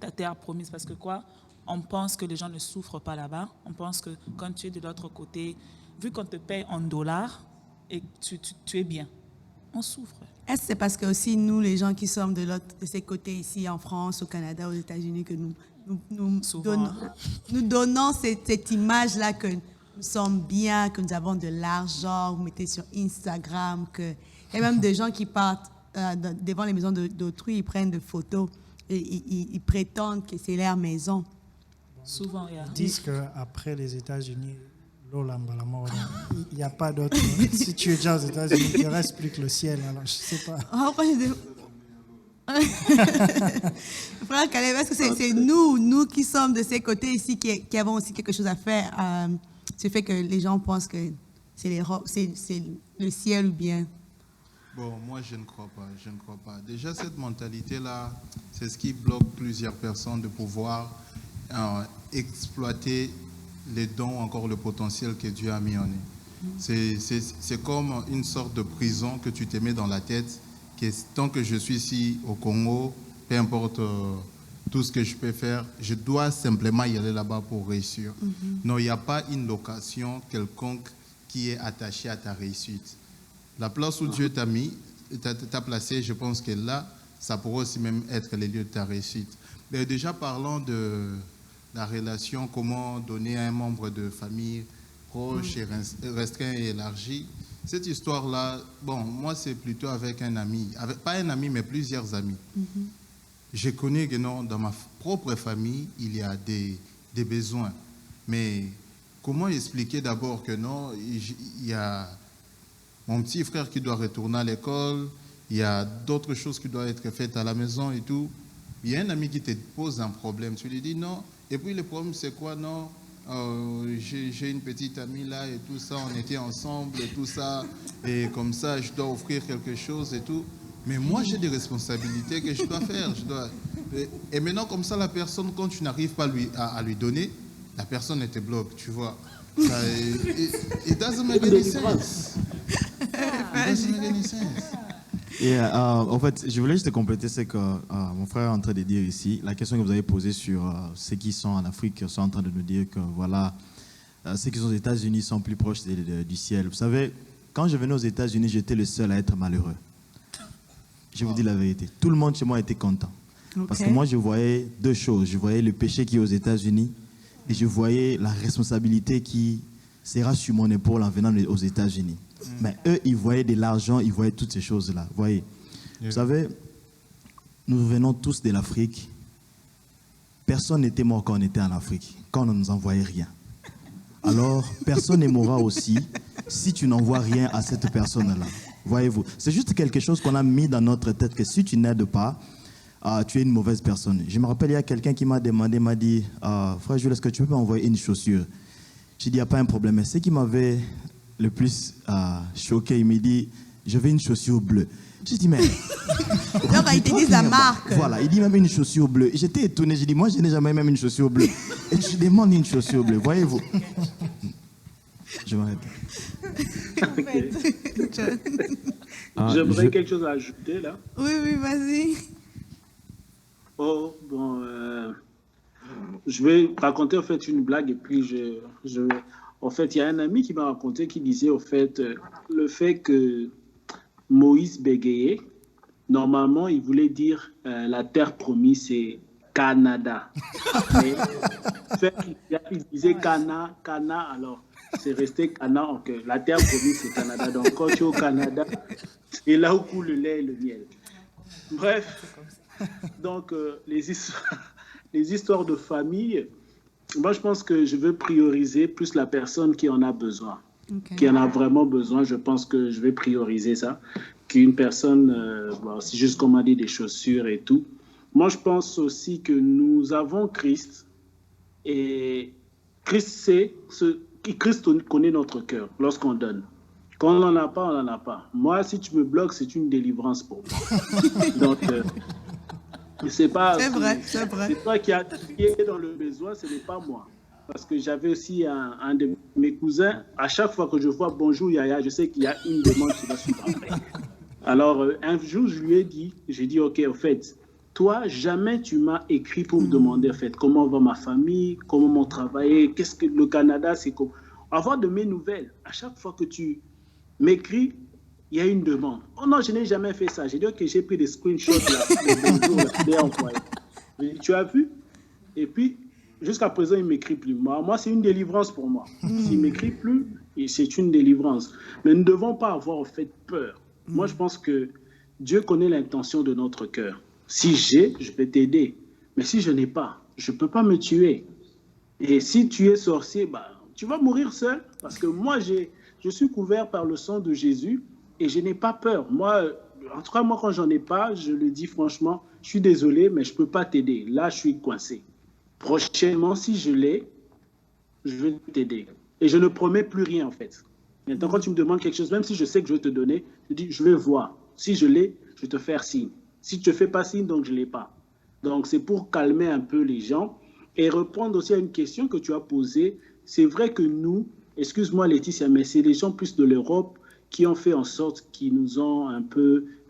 ta terre promise? Parce que quoi? On pense que les gens ne souffrent pas là-bas. On pense que quand tu es de l'autre côté, vu qu'on te paye en dollars, et tu es bien, on souffre. Est-ce que c'est parce que aussi nous, les gens qui sommes de ces côtés ici, en France, au Canada, aux États-Unis, que nous donnons cette image-là que nous sommes bien, que nous avons de l'argent, vous mettez sur Instagram, il y a même des gens qui partent devant les maisons d'autrui, ils prennent des photos et ils prétendent que c'est leur maison. Souvent, ils disent qu'après les États-Unis, il n'y a pas d'autre. Si tu es déjà aux États-Unis, il ne reste plus que le ciel. Alors, je ne sais pas. Frère Caleb, est-ce que c'est nous qui sommes de ces côtés ici qui avons aussi quelque chose à faire? Ce fait que les gens pensent que c'est le ciel ou bien? Bon, moi, je ne crois pas. Déjà, cette mentalité-là, c'est ce qui bloque plusieurs personnes de pouvoir exploiter les dons, encore le potentiel que Dieu a mis en eux. C'est comme une sorte de prison que tu te mets dans la tête, que tant que je suis ici au Congo, peu importe tout ce que je peux faire, je dois simplement y aller là-bas pour réussir. Non, il n'y a pas une location quelconque qui est attachée à ta réussite. La place où Dieu t'a mis, t'a placé, je pense que là, ça pourrait aussi même être les lieux de ta réussite. Mais déjà, parlant de la relation, comment donner à un membre de famille proche et restreint et élargi. Cette histoire-là, bon, moi, c'est plutôt avec un ami. Pas un ami, mais plusieurs amis. Je connais que non, dans ma propre famille, il y a des besoins. Mais comment expliquer d'abord que non, il y a mon petit frère qui doit retourner à l'école, il y a d'autres choses qui doivent être faites à la maison et tout. Il y a un ami qui te pose un problème. Tu lui dis non. Et puis le problème, c'est quoi? Non, j'ai une petite amie là et tout ça, on était ensemble et tout ça. Et comme ça, je dois offrir quelque chose et tout. Mais moi, j'ai des responsabilités que je dois faire. Et maintenant, comme ça, la personne, quand tu n'arrives pas à lui donner, la personne, elle te bloque, tu vois. It doesn't make any sense. It doesn't make any sense. Et en fait, je voulais juste compléter ce que mon frère est en train de dire ici. La question que vous avez posée sur ceux qui sont en Afrique sont en train de nous dire que voilà, ceux qui sont aux États-Unis sont plus proches du ciel. Vous savez, quand je venais aux États-Unis, j'étais le seul à être malheureux. Je vous dis la vérité. Tout le monde chez moi était content. Okay. Parce que moi, je voyais deux choses. Je voyais le péché qui est aux États-Unis et je voyais la responsabilité qui sera sur mon épaule en venant aux États-Unis. Mais eux, ils voyaient de l'argent, ils voyaient toutes ces choses-là. Voyez, vous savez, nous venons tous de l'Afrique. Personne n'était mort quand on était en Afrique, quand on ne nous envoyait rien. Alors, personne n'est mort aussi si tu n'envoies rien à cette personne-là. Voyez-vous, c'est juste quelque chose qu'on a mis dans notre tête que si tu n'aides pas, tu es une mauvaise personne. Je me rappelle, il y a quelqu'un qui m'a demandé, m'a dit, frère Jules, est-ce que tu peux m'envoyer une chaussure? J'ai dit, il n'y a pas un problème. Mais ce qui m'avait le plus choqué, il m'a dit, je veux une chaussure bleue. J'ai dit, mais... Donc, il te dit la marque. Voilà, il dit même une chaussure bleue. J'étais étonné, j'ai dit, moi, je n'ai jamais même une chaussure bleue. Et je demande une chaussure bleue, voyez-vous. Je m'arrête. J'aimerais quelque chose à ajouter, là. Oui, vas-y. Oh, bon... je vais raconter en fait une blague et puis en fait, il y a un ami qui m'a raconté qui disait au fait le fait que Moïse bégayait, normalement, il voulait dire la terre promise, c'est Canada. Mais il disait Cana, alors c'est resté Cana. La terre promise, c'est Canada. Donc, quand tu es au Canada, c'est là où coule le lait et le miel. Bref, donc les histoires de famille, moi, je pense que je veux prioriser plus la personne qui en a besoin. Qui en a vraiment besoin, je pense que je vais prioriser ça, qu'une personne, c'est juste comme on a dit, des chaussures et tout. Moi, je pense aussi que nous avons Christ et Christ connaît notre cœur lorsqu'on donne. Quand on n'en a pas, on n'en a pas. Moi, si tu me bloques, c'est une délivrance pour moi. Donc, c'est vrai. C'est toi qui es dans le besoin, ce n'est pas moi. Parce que j'avais aussi un de mes cousins, à chaque fois que je vois bonjour Yaya, je sais qu'il y a une demande qui va suivre après. Alors, un jour, j'ai dit, OK, au fait, toi, jamais tu m'as écrit pour me demander, en fait, comment va ma famille, comment mon travail, qu'est-ce que le Canada, c'est quoi. Avoir de mes nouvelles, à chaque fois que tu m'écris, il y a une demande. Oh non, je n'ai jamais fait ça. J'ai dit, OK, j'ai pris des screenshots là, envoyé. Tu as vu? Et puis, jusqu'à présent, il ne m'écrit plus. Moi, c'est une délivrance pour moi. S'il ne m'écrit plus, c'est une délivrance. Mais nous ne devons pas avoir en fait peur. Moi, je pense que Dieu connaît l'intention de notre cœur. Si j'ai, je peux t'aider. Mais si je n'ai pas, je ne peux pas me tuer. Et si tu es sorcier, tu vas mourir seul. Parce que moi, je suis couvert par le sang de Jésus et je n'ai pas peur. Moi, en tout cas, moi, quand j'en ai pas, je le dis franchement, je suis désolé, mais je ne peux pas t'aider. Là, je suis coincé. Prochainement, si je l'ai, je vais t'aider. Et je ne promets plus rien, en fait. Maintenant, quand tu me demandes quelque chose, même si je sais que je vais te donner, je dis, je vais voir. Si je l'ai, je vais te faire signe. Si tu ne te fais pas signe, donc je ne l'ai pas. Donc, c'est pour calmer un peu les gens et répondre aussi à une question que tu as posée. C'est vrai que nous, excuse-moi Laetitia, mais c'est les gens plus de l'Europe qui ont fait en sorte qu'ils nous ont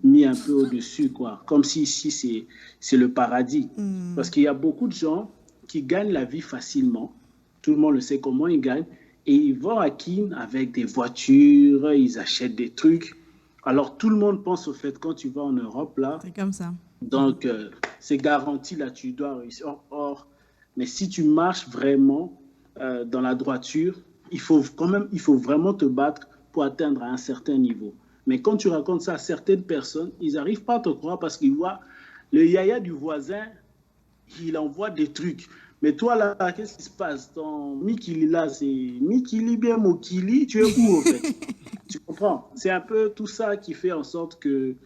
mis un peu au-dessus, quoi. Comme si ici, c'est le paradis. Parce qu'il y a beaucoup de gens qui gagnent la vie facilement. Tout le monde le sait comment ils gagnent. Et ils vont à Kin avec des voitures, ils achètent des trucs. Alors, tout le monde pense au fait, quand tu vas en Europe, là... C'est comme ça. Donc, c'est garanti, là, tu dois réussir. Or, mais si tu marches vraiment dans la droiture, il faut vraiment te battre pour atteindre un certain niveau. Mais quand tu racontes ça à certaines personnes, ils n'arrivent pas à te croire parce qu'ils voient le yaya du voisin, il envoie des trucs. Mais toi, là, qu'est-ce qui se passe? Ton Mikili, là, c'est Mikili bien Mokili, tu es où, en fait? Tu comprends? C'est un peu tout ça qui fait en sorte que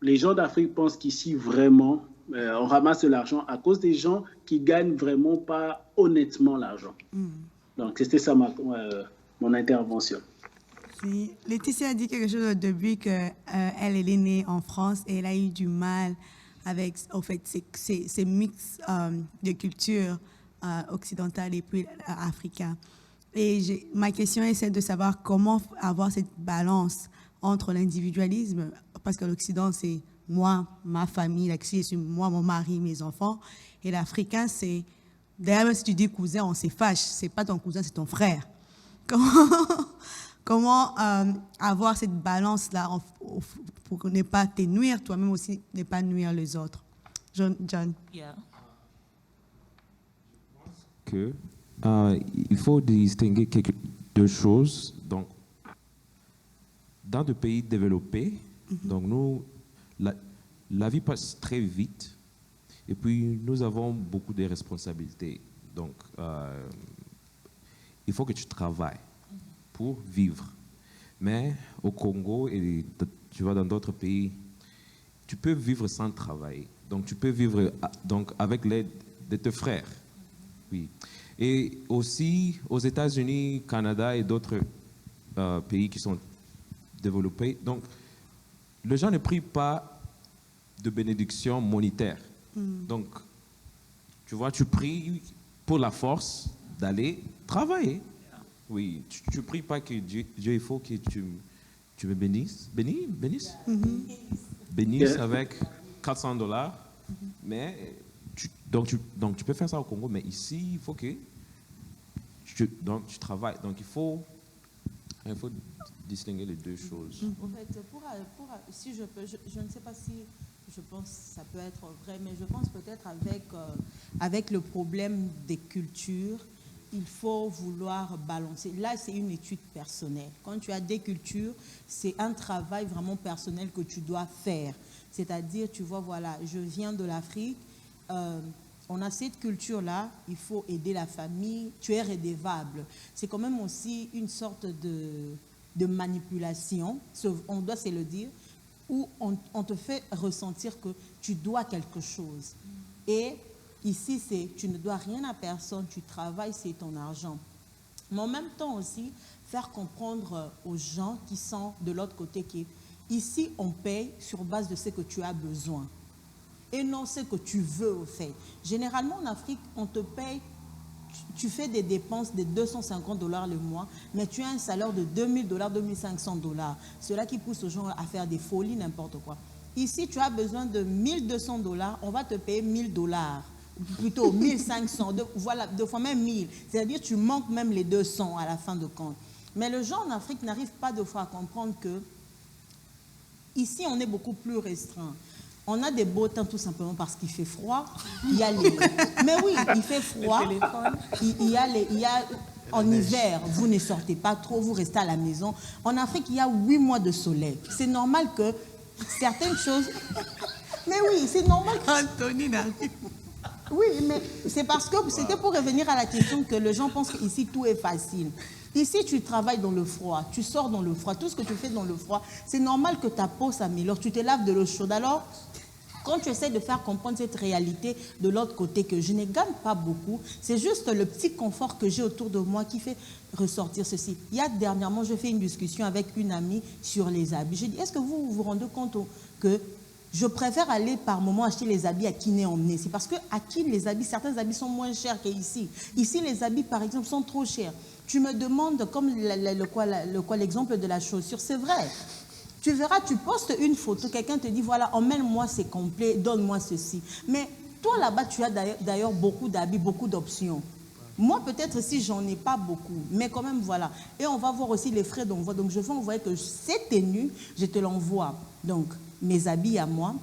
les gens d'Afrique pensent qu'ici, vraiment, on ramasse de l'argent à cause des gens qui gagnent vraiment pas honnêtement l'argent. Donc, c'était ça mon intervention. Oui. Laetitia a dit quelque chose au début qu'elle est née en France et elle a eu du mal avec en fait, ces mix de culture occidentale et puis africaine. Et ma question est celle de savoir comment avoir cette balance entre l'individualisme, parce que l'Occident, c'est moi, ma famille, c'est moi, mon mari, mes enfants, et l'Africain, c'est, d'ailleurs, si tu dis cousin, on s'effache, c'est pas ton cousin, c'est ton frère. Comment avoir cette balance-là pour ne pas te nuire, toi-même aussi, ne pas nuire les autres? John. Yeah. Il faut distinguer deux choses. Donc, dans des pays développés, donc nous, la vie passe très vite et puis nous avons beaucoup de responsabilités. Donc, il faut que tu travailles pour vivre. Mais au Congo et tu vas dans d'autres pays, tu peux vivre sans travailler. Donc, tu peux vivre avec l'aide de tes frères. Oui. Et aussi aux États-Unis, Canada et d'autres pays qui sont développés. Donc, les gens ne prient pas de bénédiction monétaire. Donc, tu vois, tu pries pour la force d'aller travailler. Oui, tu ne pries pas que Dieu, il faut que tu me bénisses. Bénisse avec $400, mais Donc tu peux faire ça au Congo, mais ici, il faut que tu travailles. Donc il faut distinguer les deux choses. En fait, si je peux, je ne sais pas si je pense que ça peut être vrai, mais je pense peut-être avec le problème des cultures, il faut vouloir balancer. Là, c'est une étude personnelle. Quand tu as des cultures, c'est un travail vraiment personnel que tu dois faire. C'est-à-dire, tu vois, voilà, je viens de l'Afrique, on a cette culture-là, il faut aider la famille, tu es redevable. C'est quand même aussi une sorte de manipulation, on doit se le dire, où on te fait ressentir que tu dois quelque chose. Et ici, tu ne dois rien à personne, tu travailles, c'est ton argent. Mais en même temps aussi, faire comprendre aux gens qui sont de l'autre côté qu'ici, on paye sur base de ce que tu as besoin et non ce que tu veux au fait. Généralement, en Afrique, on te paye, tu fais des dépenses de $250 le mois, mais tu as un salaire de $2000, $2500. Cela qui pousse aux gens à faire des folies, n'importe quoi. Ici, tu as besoin de $1200, on va te payer $1000. Plutôt 1500, voilà, deux fois même 1000. C'est-à-dire tu manques même les 200 à la fin de compte. Mais les gens en Afrique n'arrivent pas de fois à comprendre que ici, on est beaucoup plus restreint. On a des beaux temps tout simplement parce qu'il fait froid. Il y a mais oui, il fait froid. En hiver, vous ne sortez pas trop, vous restez à la maison. En Afrique, il y a 8 mois de soleil. C'est normal que certaines choses... Mais oui, c'est normal que... Anthony n'arrive. Oui, mais c'est parce que c'était pour revenir à la question que les gens pensent qu'ici, tout est facile. Ici, tu travailles dans le froid, tu sors dans le froid, tout ce que tu fais dans le froid, c'est normal que ta peau s'améliore, tu te laves de l'eau chaude. Alors, quand tu essaies de faire comprendre cette réalité de l'autre côté, que je ne gagne pas beaucoup, c'est juste le petit confort que j'ai autour de moi qui fait ressortir ceci. Dernièrement, je fais une discussion avec une amie sur les habits. J'ai dit, est-ce que vous vous rendez compte que je préfère aller par moment acheter les habits à Kiné emmener? C'est parce qu'à Kiné, certains habits sont moins chers qu'ici. Ici, les habits, par exemple, sont trop chers. Tu me demandes, comme l'exemple de la chaussure, c'est vrai. Tu verras, tu postes une photo, quelqu'un te dit, voilà, emmène-moi, c'est complet, donne-moi ceci. Mais toi, là-bas, tu as d'ailleurs beaucoup d'habits, beaucoup d'options. Moi, peut-être si j'en ai pas beaucoup, mais quand même, voilà. Et on va voir aussi les frais d'envoi. Donc, je vais envoyer que cette tenue, je te l'envoie. Donc, mes habits à moi,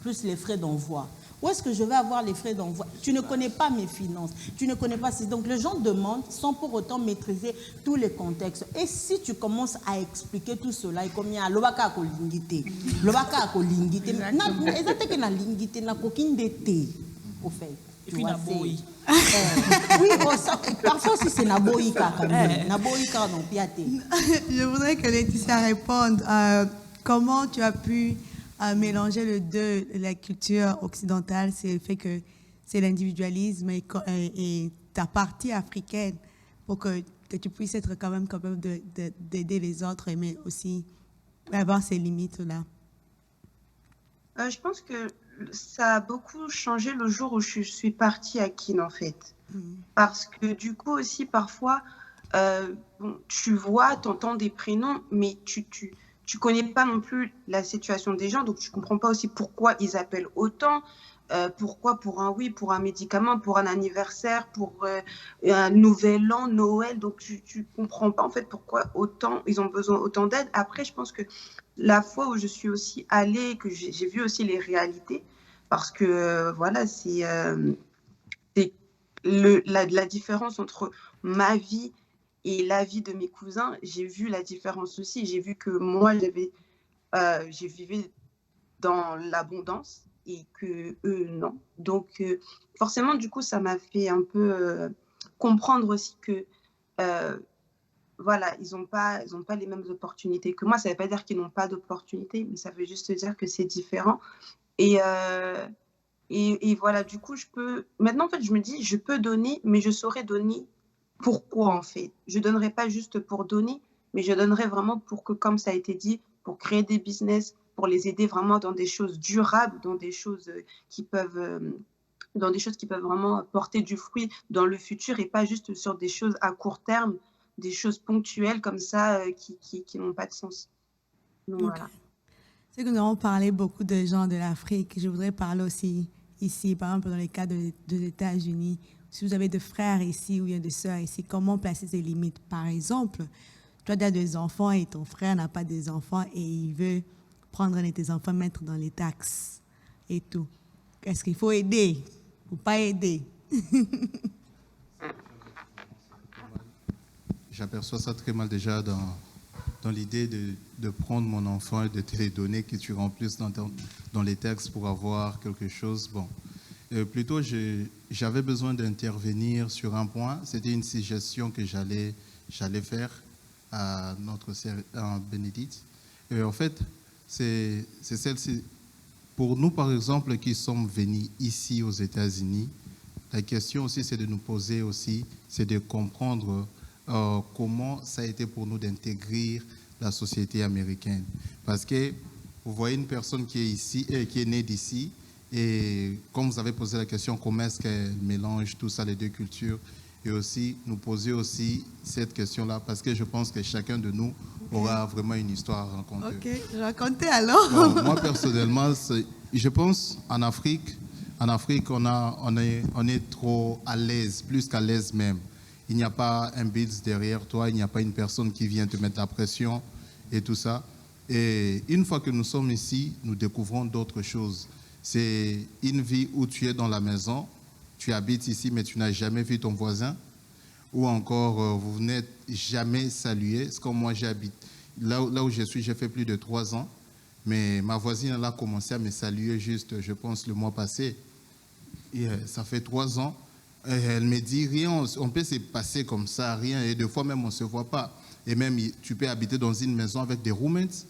plus les frais d'envoi. Où est-ce que je vais avoir les frais d'envoi? Tu ne connais pas mes finances, tu ne connais pas... Donc les gens demandent sans pour autant maîtriser tous les contextes. Et si tu commences à expliquer tout cela, comme il y a l'obaka à lingité, l'obaka à lingité, exactement lingité, na coquine d'été, au fait. Et puis naboï. Oui, parfois aussi c'est naboïka quand même. Naboïka non piaté. Je voudrais que Laetitia réponde. Comment tu as pu mélanger les deux, la culture occidentale, c'est le fait que c'est l'individualisme et ta partie africaine, pour que tu puisses être quand même capable d'aider les autres, mais aussi avoir ces limites-là? Je pense que ça a beaucoup changé le jour où je suis partie à Kin, en fait. Parce que du coup aussi, parfois, tu vois, tu entends des prénoms, mais tu connais pas non plus la situation des gens, donc tu comprends pas aussi pourquoi ils appellent autant, pourquoi pour un oui, pour un médicament, pour un anniversaire, pour un nouvel an, Noël, donc tu comprends pas en fait pourquoi autant ils ont besoin autant d'aide. Après, je pense que la fois où je suis aussi allée, que j'ai vu aussi les réalités, parce que voilà, c'est la différence entre ma vie et la vie de mes cousins. J'ai vu la différence aussi. J'ai vu que moi, j'ai vécu dans l'abondance et que eux, non. Donc, forcément, du coup, ça m'a fait un peu comprendre aussi que, voilà, ils n'ont pas les mêmes opportunités que moi. Ça ne veut pas dire qu'ils n'ont pas d'opportunités, mais ça veut juste dire que c'est différent. Et voilà, du coup, maintenant, en fait, je me dis, je peux donner, mais je saurais donner pourquoi, en fait. Je ne donnerai pas juste pour donner, mais je donnerai vraiment pour que, comme ça a été dit, pour créer des business, pour les aider vraiment dans des choses durables, dans des choses qui peuvent vraiment porter du fruit dans le futur et pas juste sur des choses à court terme, des choses ponctuelles comme ça qui n'ont pas de sens. Donc, voilà. C'est que nous avons parlé beaucoup de gens de l'Afrique. Je voudrais parler aussi ici, par exemple, dans le cas des États-Unis, si vous avez des frères ici ou bien des sœurs ici, comment placer ces limites? Par exemple, toi, tu as des enfants et ton frère n'a pas des enfants et il veut prendre un de tes enfants, mettre dans les taxes et tout. Est-ce qu'il faut aider ou pas aider? J'aperçois ça très mal déjà dans l'idée de prendre mon enfant et de te les donner, que tu remplisses dans les textes pour avoir quelque chose. Bon, plutôt, j'avais besoin d'intervenir sur un point. C'était une suggestion que j'allais faire à notre sœur Bénédicte. En fait, c'est celle-ci. Pour nous, par exemple, qui sommes venus ici aux États-Unis, la question aussi, c'est de nous poser aussi, c'est de comprendre comment ça a été pour nous d'intégrer la société américaine. Parce que vous voyez une personne qui est ici, qui est née d'ici, et comme vous avez posé la question, comment est-ce qu'elle mélange tout ça, les deux cultures, et aussi nous poser aussi cette question-là, parce que je pense que chacun de nous aura vraiment une histoire à raconter. Ok, racontez alors. Bon, moi, personnellement, je pense en Afrique, on est trop à l'aise, plus qu'à l'aise même. Il n'y a pas un Bills derrière toi, il n'y a pas une personne qui vient te mettre la pression et tout ça. Et une fois que nous sommes ici, nous découvrons d'autres choses. C'est une vie où tu es dans la maison, tu habites ici, mais tu n'as jamais vu ton voisin. Ou encore, vous n'êtes jamais salué. C'est comme moi, j'habite. Là où je suis, j'ai fait plus de 3 ans. Mais ma voisine, elle a commencé à me saluer juste, je pense, le mois passé. Et ça fait 3 ans. Elle me dit rien, on peut se passer comme ça, rien. Et des fois même, on ne se voit pas. Et même, tu peux habiter dans une maison avec des roommates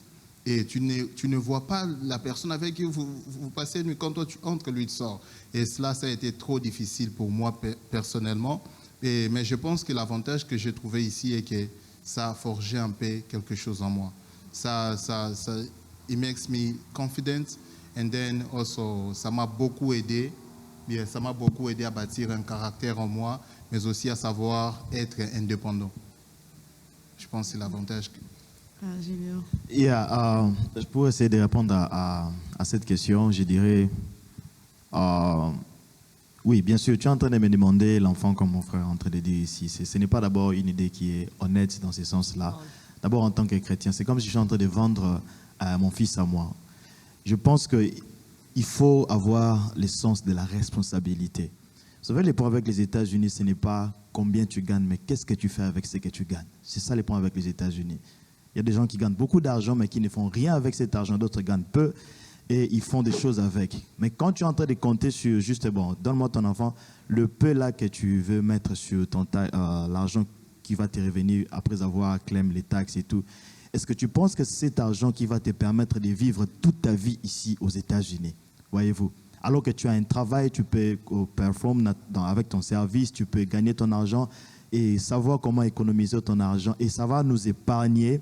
et tu ne vois pas la personne avec qui vous passez une nuit. Quand toi, tu entres, lui, tu sors. Et cela, ça a été trop difficile pour moi personnellement. Mais je pense que l'avantage que j'ai trouvé ici est que ça a forgé un peu quelque chose en moi. It makes me confident. And then also, ça m'a beaucoup aidé. Ça m'a beaucoup aidé à bâtir un caractère en moi, mais aussi à savoir être indépendant. Je pense que c'est l'avantage. Pour essayer de répondre à cette question, je dirais, oui, bien sûr, tu es en train de me demander l'enfant comme mon frère est en train de dire ici. Ce n'est pas d'abord une idée qui est honnête dans ce sens-là. D'abord, en tant que chrétien, c'est comme si je suis en train de vendre mon fils à moi. Je pense qu'il faut avoir le sens de la responsabilité. Vous savez, le point avec les États-Unis, ce n'est pas combien tu gagnes, mais qu'est-ce que tu fais avec ce que tu gagnes. C'est ça le point avec les États-Unis. Il y a des gens qui gagnent beaucoup d'argent, mais qui ne font rien avec cet argent. D'autres gagnent peu et ils font des choses avec. Mais quand tu es en train de compter sur, juste, bon, donne-moi ton enfant, le peu là que tu veux mettre sur l'argent qui va te revenir après avoir claimé les taxes et tout, est-ce que tu penses que c'est cet argent qui va te permettre de vivre toute ta vie ici aux États-Unis? Voyez-vous? Alors que tu as un travail, tu peux performer avec ton service, tu peux gagner ton argent et savoir comment économiser ton argent. Et ça va nous épargner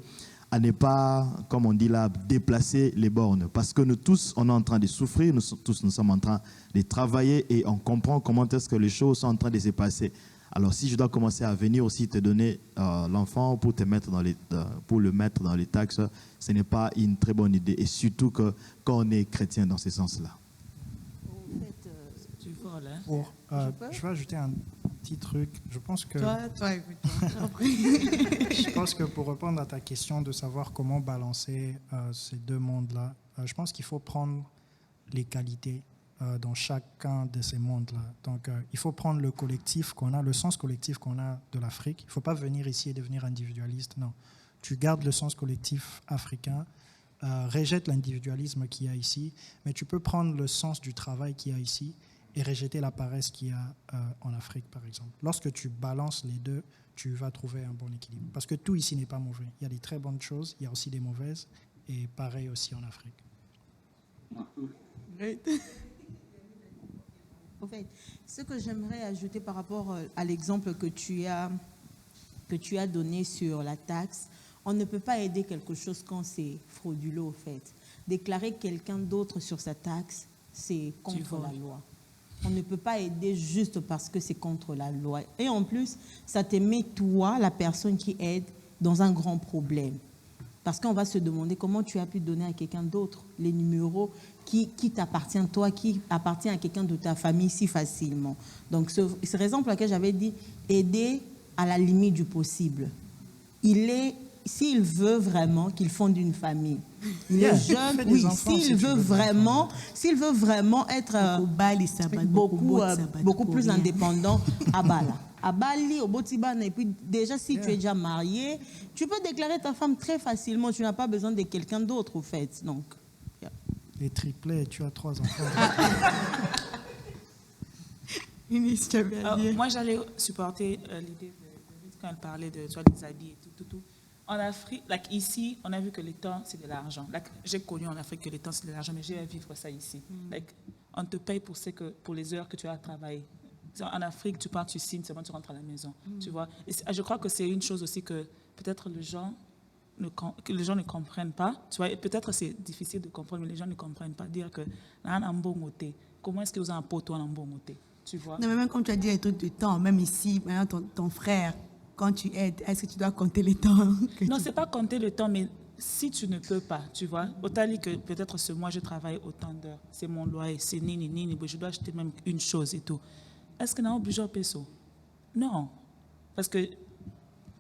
à ne pas, comme on dit là, déplacer les bornes. Parce que nous tous, on est en train de souffrir, nous sommes en train de travailler et on comprend comment est-ce que les choses sont en train de se passer. Alors, si je dois commencer à venir aussi te donner l'enfant pour le mettre dans les taxes, ce n'est pas une très bonne idée. Et surtout que quand on est chrétien dans ce sens-là. Je vais ajouter un petit truc. Je pense que, je pense que pour répondre à ta question de savoir comment balancer ces deux mondes-là, je pense qu'il faut prendre les qualités dans chacun de ces mondes-là. Donc, il faut prendre le collectif qu'on a, le sens collectif qu'on a de l'Afrique. Il ne faut pas venir ici et devenir individualiste, non. Tu gardes le sens collectif africain, rejette l'individualisme qu'il y a ici, mais tu peux prendre le sens du travail qu'il y a ici et rejeter la paresse qu'il y a en Afrique, par exemple. Lorsque tu balances les deux, tu vas trouver un bon équilibre. Parce que tout ici n'est pas mauvais. Il y a des très bonnes choses, il y a aussi des mauvaises, et pareil aussi en Afrique. En fait, ce que j'aimerais ajouter par rapport à l'exemple que tu as donné sur la taxe, on ne peut pas aider quelque chose quand c'est frauduleux, au fait. Déclarer quelqu'un d'autre sur sa taxe, c'est contre la loi. On ne peut pas aider juste parce que c'est contre la loi. Et en plus, ça te met, toi, la personne qui aide, dans un grand problème. Parce qu'on va se demander comment tu as pu donner à quelqu'un d'autre les numéros qui t'appartient, toi, qui appartient à quelqu'un de ta famille si facilement. Donc, c'est la raison pour laquelle j'avais dit aider à la limite du possible. S'il veut vraiment qu'il fonde une famille, il est jeune, oui, s'il veut vraiment être beaucoup plus indépendant, à Bala. À Bali, au Botibane, et puis déjà si tu es déjà marié, tu peux déclarer ta femme très facilement, tu n'as pas besoin de quelqu'un d'autre au fait. Donc, les triplets, tu as 3 enfants. Moi, j'allais supporter l'idée de quand elle parlait de des habits et tout. En Afrique, ici, on a vu que le temps, c'est de l'argent. J'ai connu en Afrique que le temps, c'est de l'argent, mais j'ai à vivre ça ici. On te paye pour les heures que tu as travaillé. En Afrique, tu pars, tu signes, c'est bon, tu rentres à la maison. Tu vois? Et je crois que c'est une chose aussi que peut-être les gens ne comprennent pas. Tu vois? Et peut-être c'est difficile de comprendre, mais les gens ne comprennent pas. Dire que comment est-ce que vous avez un poteau en bon côté? Tu vois? Non, mais même comme tu as dit les trucs de temps, même ici, maintenant, ton frère, quand tu aides, est-ce que tu dois compter le temps? Non, c'est pas compter le temps, mais si tu ne peux pas, tu vois, autant dire que peut-être ce mois, je travaille autant d'heures, c'est mon loyer, c'est nini, je dois acheter même une chose et tout. Est-ce que nous avons besoin de peso? Non. Parce que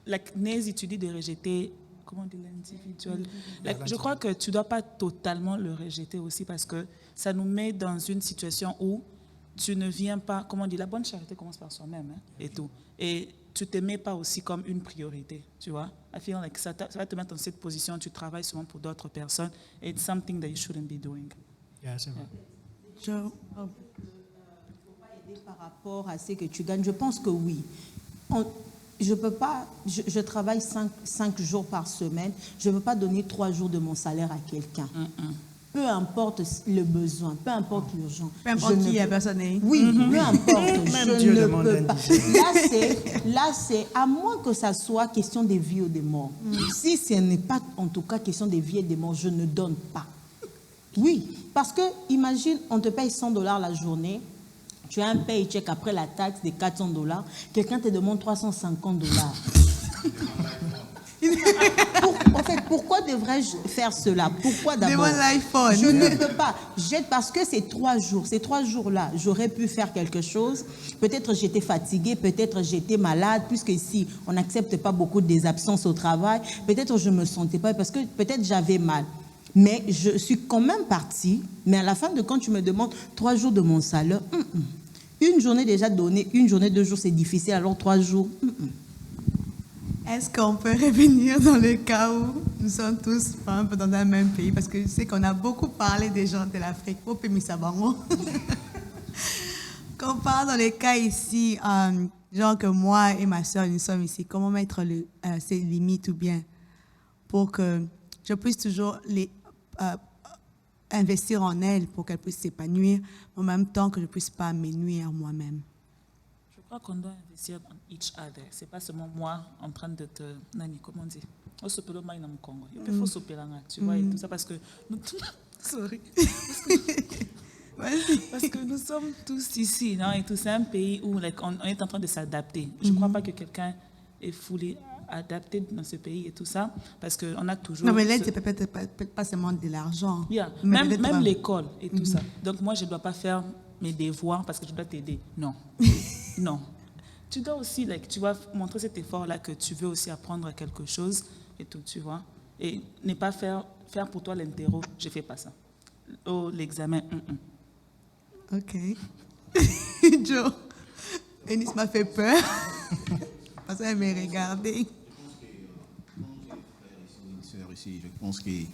la CNES étudie de rejeter, comment dire, l'individuel. Je crois que tu ne dois pas totalement le rejeter aussi parce que ça nous met dans une situation où tu ne viens pas, comment dire, la bonne charité commence par soi-même et tout. Et tu ne te mets pas aussi comme une priorité, tu vois. I feel like ça va te mettre dans cette position, tu travailles souvent pour d'autres personnes. It's something that you shouldn't be doing. Yeah, c'est vrai. Par rapport à ce que tu gagnes, je pense que oui. Je peux pas, je travaille 5 jours par semaine, je ne peux pas donner 3 jours de mon salaire à quelqu'un. Peu importe le besoin, peu importe l'urgence. Peu importe qui la personne est. Oui, peu importe, Même je Dieu ne demande peux pas. Là, c'est à moins que ça soit question de vie ou de mort. Si ce n'est pas en tout cas question de vie et de mort, je ne donne pas. Oui, parce que imagine, on te paye $100 la journée, tu as un paycheck après la taxe de $400, quelqu'un te demande $350. En fait, pourquoi devrais-je faire cela? Pourquoi d'abord? Je ne peux pas. Parce que c'est 3 jours. Ces 3 jours-là, j'aurais pu faire quelque chose. Peut-être j'étais fatiguée, peut-être j'étais malade, puisque ici, on n'accepte pas beaucoup des absences au travail. Peut-être je ne me sentais pas, parce que peut-être j'avais mal. Mais je suis quand même partie. Mais à la fin de quand tu me demandes 3 jours de mon salaire, une journée déjà donnée, une journée, 2 jours, c'est difficile, alors 3 jours. Est-ce qu'on peut revenir dans le cas où nous sommes tous un peu dans un même pays? Parce que je sais qu'on a beaucoup parlé des gens de l'Afrique. Quand on parle dans les cas ici, genre que moi et ma soeur, nous sommes ici, comment mettre ces limites ou bien pour que je puisse toujours investir en elle pour qu'elle puisse s'épanouir, en même temps que je ne puisse pas me nuire moi-même? Je crois qu'on doit investir dans each other. Ce n'est pas seulement moi en train de te... Comment on dit? Il faut s'opérer, tu vois, et tout ça, parce que nous... Sorry. Parce que nous sommes tous ici, non? Et tout, c'est un pays où on est en train de s'adapter. Je ne crois pas que quelqu'un est fully adapté dans ce pays et tout ça, parce qu'on a toujours... Non, mais l'aide, c'est peut-être pas seulement de l'argent. Yeah. Même l'école et tout ça. Donc moi, je ne dois pas faire mes devoirs parce que je dois t'aider. Non. Non. Tu dois aussi, tu vas montrer cet effort-là que tu veux aussi apprendre quelque chose et tout, tu vois. Et ne pas faire pour toi l'interro, je ne fais pas ça. Oh, l'examen, Ok. Joe, Eunice m'a fait peur. Parce qu'elle m'a regardé. Je pense qu'elle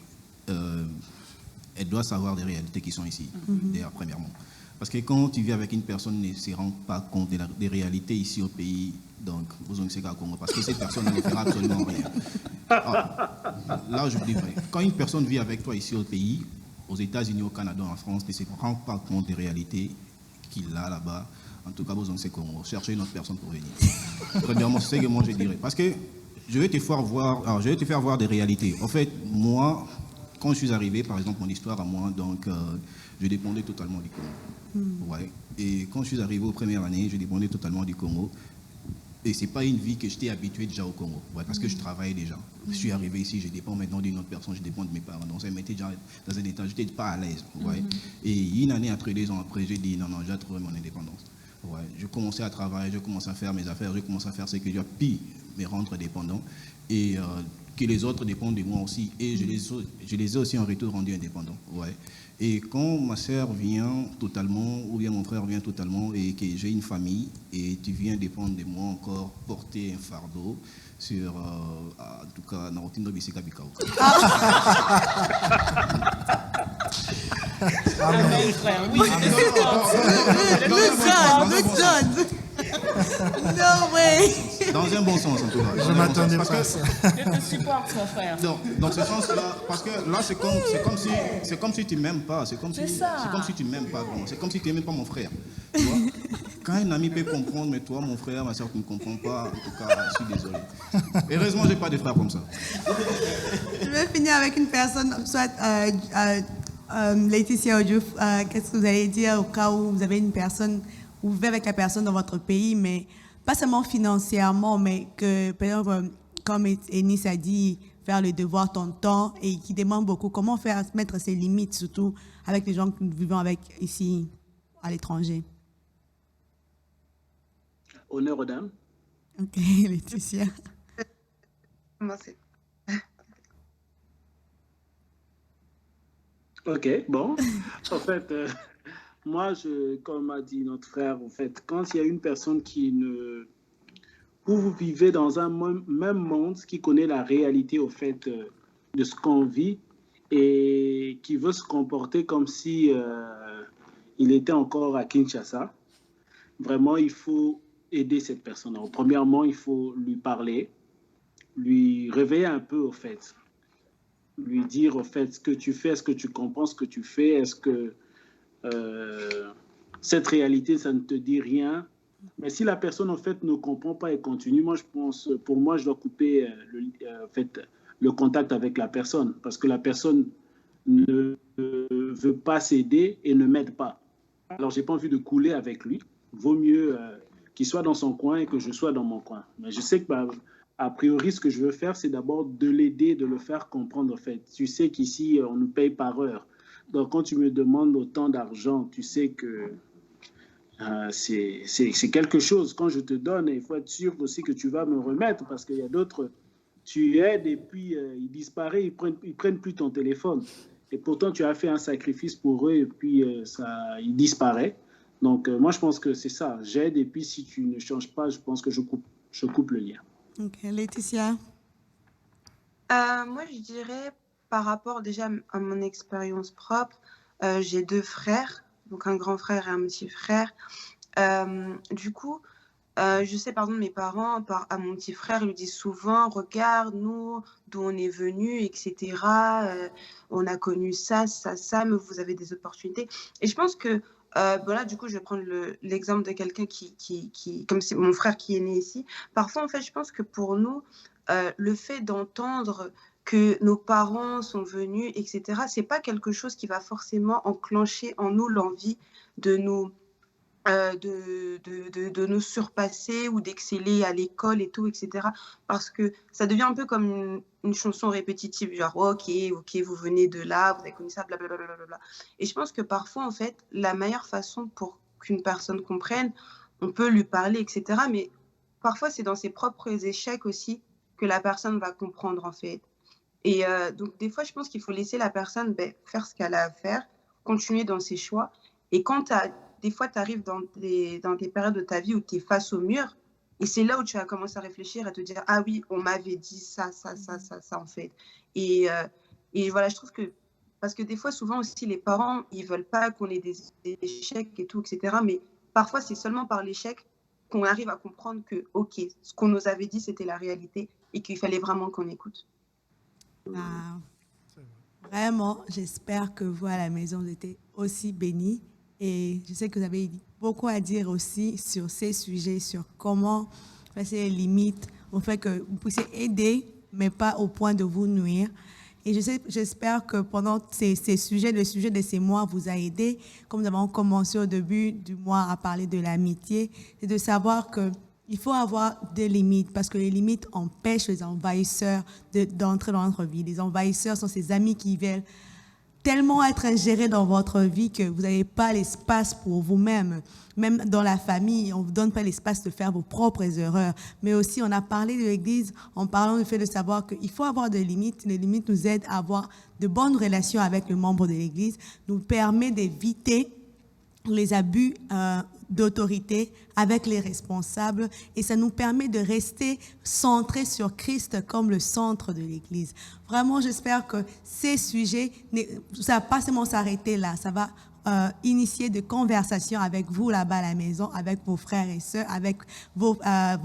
doit savoir des réalités qui sont ici, d'ailleurs, premièrement. Parce que quand tu vis avec une personne ne se rend pas compte des réalités ici au pays, donc vous en savez Congo, parce que cette personne ne fera absolument rien. Là, je vous dis vrai. Quand une personne vit avec toi ici au pays, aux États-Unis, au Canada, en France, ne se rend pas compte des réalités qu'il a là-bas, en tout cas, vous en savez Congo. Cherchez une autre personne pour venir. Premièrement, c'est ce que moi je dirais. Parce que je vais te faire voir des réalités. En fait, moi, quand je suis arrivé, par exemple, mon histoire à moi, donc je dépendais totalement du Congo. Ouais. Et quand je suis arrivé aux premières années, je dépendais totalement du Congo. Et ce n'est pas une vie que j'étais habitué déjà au Congo, parce que je travaillais déjà. Je suis arrivé ici, je dépends maintenant d'une autre personne, je dépends de mes parents. Donc ça me mettait déjà dans un état, je n'étais pas à l'aise. Et une année après, 2 ans après, j'ai dit non, j'ai trouvé mon indépendance. Je commençais à travailler, je commençais à faire mes affaires, je commençais à faire ce que j'ai, puis me rendre dépendant. Et que les autres dépendent de moi aussi. Et je les ai aussi en retour rendus indépendants. Et quand ma soeur vient totalement, ou bien mon frère vient totalement, et que j'ai une famille, et tu viens dépendre de moi encore, porter un fardeau sur, en tout cas, dans routine de Bissika Bikao. Amen, frère, oui. Non, ouais. Dans un bon sens, en tout cas. Je m'attendais pas à ça. Je te supporte, mon frère. Dans ce sens-là, parce que là, c'est comme si tu m'aimes pas. C'est comme si tu m'aimes pas. C'est comme si tu n'aimais pas mon frère. Tu vois? Quand un ami peut comprendre, mais toi, mon frère, ma soeur, tu ne comprends pas. En tout cas, je suis désolé. Heureusement, je n'ai pas de frère comme ça. Je vais finir avec une personne, soit Laetitia Ojo, qu'est-ce que vous allez dire au cas où vous avez une personne, vous vivez avec la personne dans votre pays, mais pas seulement financièrement, mais que, par exemple, comme Eunice a dit, faire le devoir ton temps et qui demande beaucoup. Comment faire mettre ses limites, surtout avec les gens que nous vivons avec ici à l'étranger? Honneur aux dames. Ok, Laetitia. Merci. Ok, bon. En fait, moi, comme a dit notre frère, en fait, quand il y a une personne où vous vivez dans un même monde, qui connaît la réalité, au fait, de ce qu'on vit et qui veut se comporter comme si il était encore à Kinshasa, vraiment, il faut aider cette personne. Alors, premièrement, il faut lui parler, lui réveiller un peu, au fait. Lui dire, au fait, ce que tu fais, est-ce que tu comprends ce que tu fais, est-ce que cette réalité, ça ne te dit rien. Mais si la personne, en fait, ne comprend pas et continue, moi, je pense, pour moi, je dois couper le contact avec la personne, parce que la personne ne veut pas s'aider et ne m'aide pas. Alors, je n'ai pas envie de couler avec lui. Vaut mieux qu'il soit dans son coin et que je sois dans mon coin. Mais je sais que, a priori, ce que je veux faire, c'est d'abord de l'aider, de le faire comprendre, en fait. Tu sais qu'ici, on nous paye par heure. Donc, quand tu me demandes autant d'argent, tu sais que c'est quelque chose. Quand je te donne, il faut être sûr aussi que tu vas me remettre, parce qu'il y a d'autres, tu aides et puis ils disparaissent, ils prennent plus ton téléphone. Et pourtant, tu as fait un sacrifice pour eux et puis il disparaît. Donc, moi, je pense que c'est ça. J'aide et puis si tu ne changes pas, je pense que je coupe le lien. Ok, Laetitia. Moi, je dirais, par rapport déjà à mon expérience propre, j'ai 2 frères, donc un grand frère et un petit frère. Du coup, je sais, par exemple, mes parents, à mon petit frère, ils lui disent souvent, regarde, nous, d'où on est venus, etc. On a connu ça, ça, ça, mais vous avez des opportunités. Et je pense que, voilà, du coup, je vais prendre l'exemple de quelqu'un comme c'est mon frère qui est né ici. Parfois, en fait, je pense que pour nous, le fait d'entendre que nos parents sont venus, etc., c'est pas quelque chose qui va forcément enclencher en nous l'envie de nous surpasser ou d'exceller à l'école et tout, etc. Parce que ça devient un peu comme une chanson répétitive, genre ok, vous venez de là, vous avez connu ça, blablabla. Et je pense que parfois, en fait, la meilleure façon pour qu'une personne comprenne, on peut lui parler, etc. Mais parfois, c'est dans ses propres échecs aussi que la personne va comprendre, en fait. Et donc, des fois, je pense qu'il faut laisser la personne faire ce qu'elle a à faire, continuer dans ses choix. Et quand des fois, tu arrives dans des périodes de ta vie où tu es face au mur, et c'est là où tu vas commencer à réfléchir et te dire « Ah oui, on m'avait dit ça, en fait. » Et voilà, je trouve que... Parce que des fois, souvent aussi, les parents, ils ne veulent pas qu'on ait des échecs et tout, etc. Mais parfois, c'est seulement par l'échec qu'on arrive à comprendre que, OK, ce qu'on nous avait dit, c'était la réalité et qu'il fallait vraiment qu'on écoute. Vraiment, j'espère que vous, à la maison, vous êtes aussi bénis. Et je sais que vous avez beaucoup à dire aussi sur ces sujets, sur comment placer les limites, au fait que vous puissiez aider, mais pas au point de vous nuire. Et j'espère que pendant ces sujets, le sujet de ces mois vous a aidé, comme nous avons commencé au début du mois à parler de l'amitié, c'est de savoir que Il faut avoir des limites parce que les limites empêchent les envahisseurs d'entrer dans notre vie. Les envahisseurs sont ces amis qui veulent tellement être ingérés dans votre vie que vous n'avez pas l'espace pour vous-même. Même dans la famille, on ne vous donne pas l'espace de faire vos propres erreurs. Mais aussi, on a parlé de l'Église en parlant du fait de savoir qu'il faut avoir des limites. Les limites nous aident à avoir de bonnes relations avec le membre de l'Église, nous permet d'éviter les abus d'autorité avec les responsables et ça nous permet de rester centrés sur Christ comme le centre de l'Église. Vraiment, j'espère que ces sujets, ça ne va pas seulement s'arrêter là, ça va initier des conversations avec vous là-bas à la maison, avec vos frères et sœurs, avec vos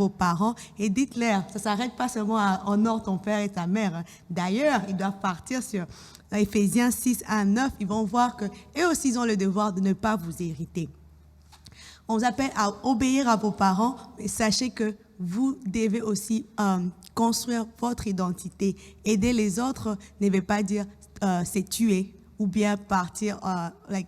parents et dites-leur, ça ne s'arrête pas seulement à honore ton père et ta mère. D'ailleurs, ils doivent partir sur Éphésiens 6, 1, 9, ils vont voir qu'eux aussi ils ont le devoir de ne pas vous hériter. On vous appelle à obéir à vos parents, mais sachez que vous devez aussi construire votre identité. Aider les autres ne veut pas dire c'est tuer ou bien partir,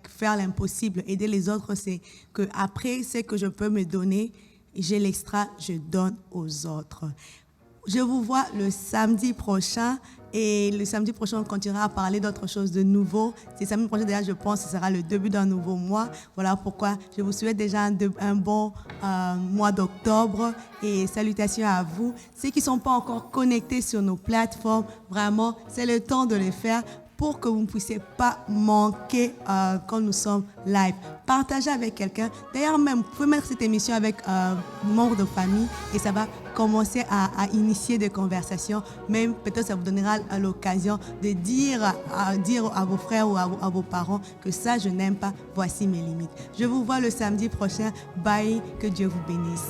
faire l'impossible. Aider les autres, c'est qu'après, ce que je peux me donner, j'ai l'extra, je donne aux autres. Je vous vois le samedi prochain. Et le samedi prochain, on continuera à parler d'autres choses de nouveau. C'est samedi prochain, d'ailleurs, je pense que ce sera le début d'un nouveau mois. Voilà pourquoi je vous souhaite déjà un bon mois d'octobre. Et salutations à vous. Ceux qui ne sont pas encore connectés sur nos plateformes, vraiment, c'est le temps de le faire pour que vous ne puissiez pas manquer quand nous sommes live. Partagez avec quelqu'un. D'ailleurs, même, vous pouvez mettre cette émission avec un membre de famille et ça va commencer à initier des conversations. Même peut-être ça vous donnera l'occasion de dire à vos frères ou à vos parents que ça, je n'aime pas, voici mes limites. Je vous vois le samedi prochain. Bye, que Dieu vous bénisse.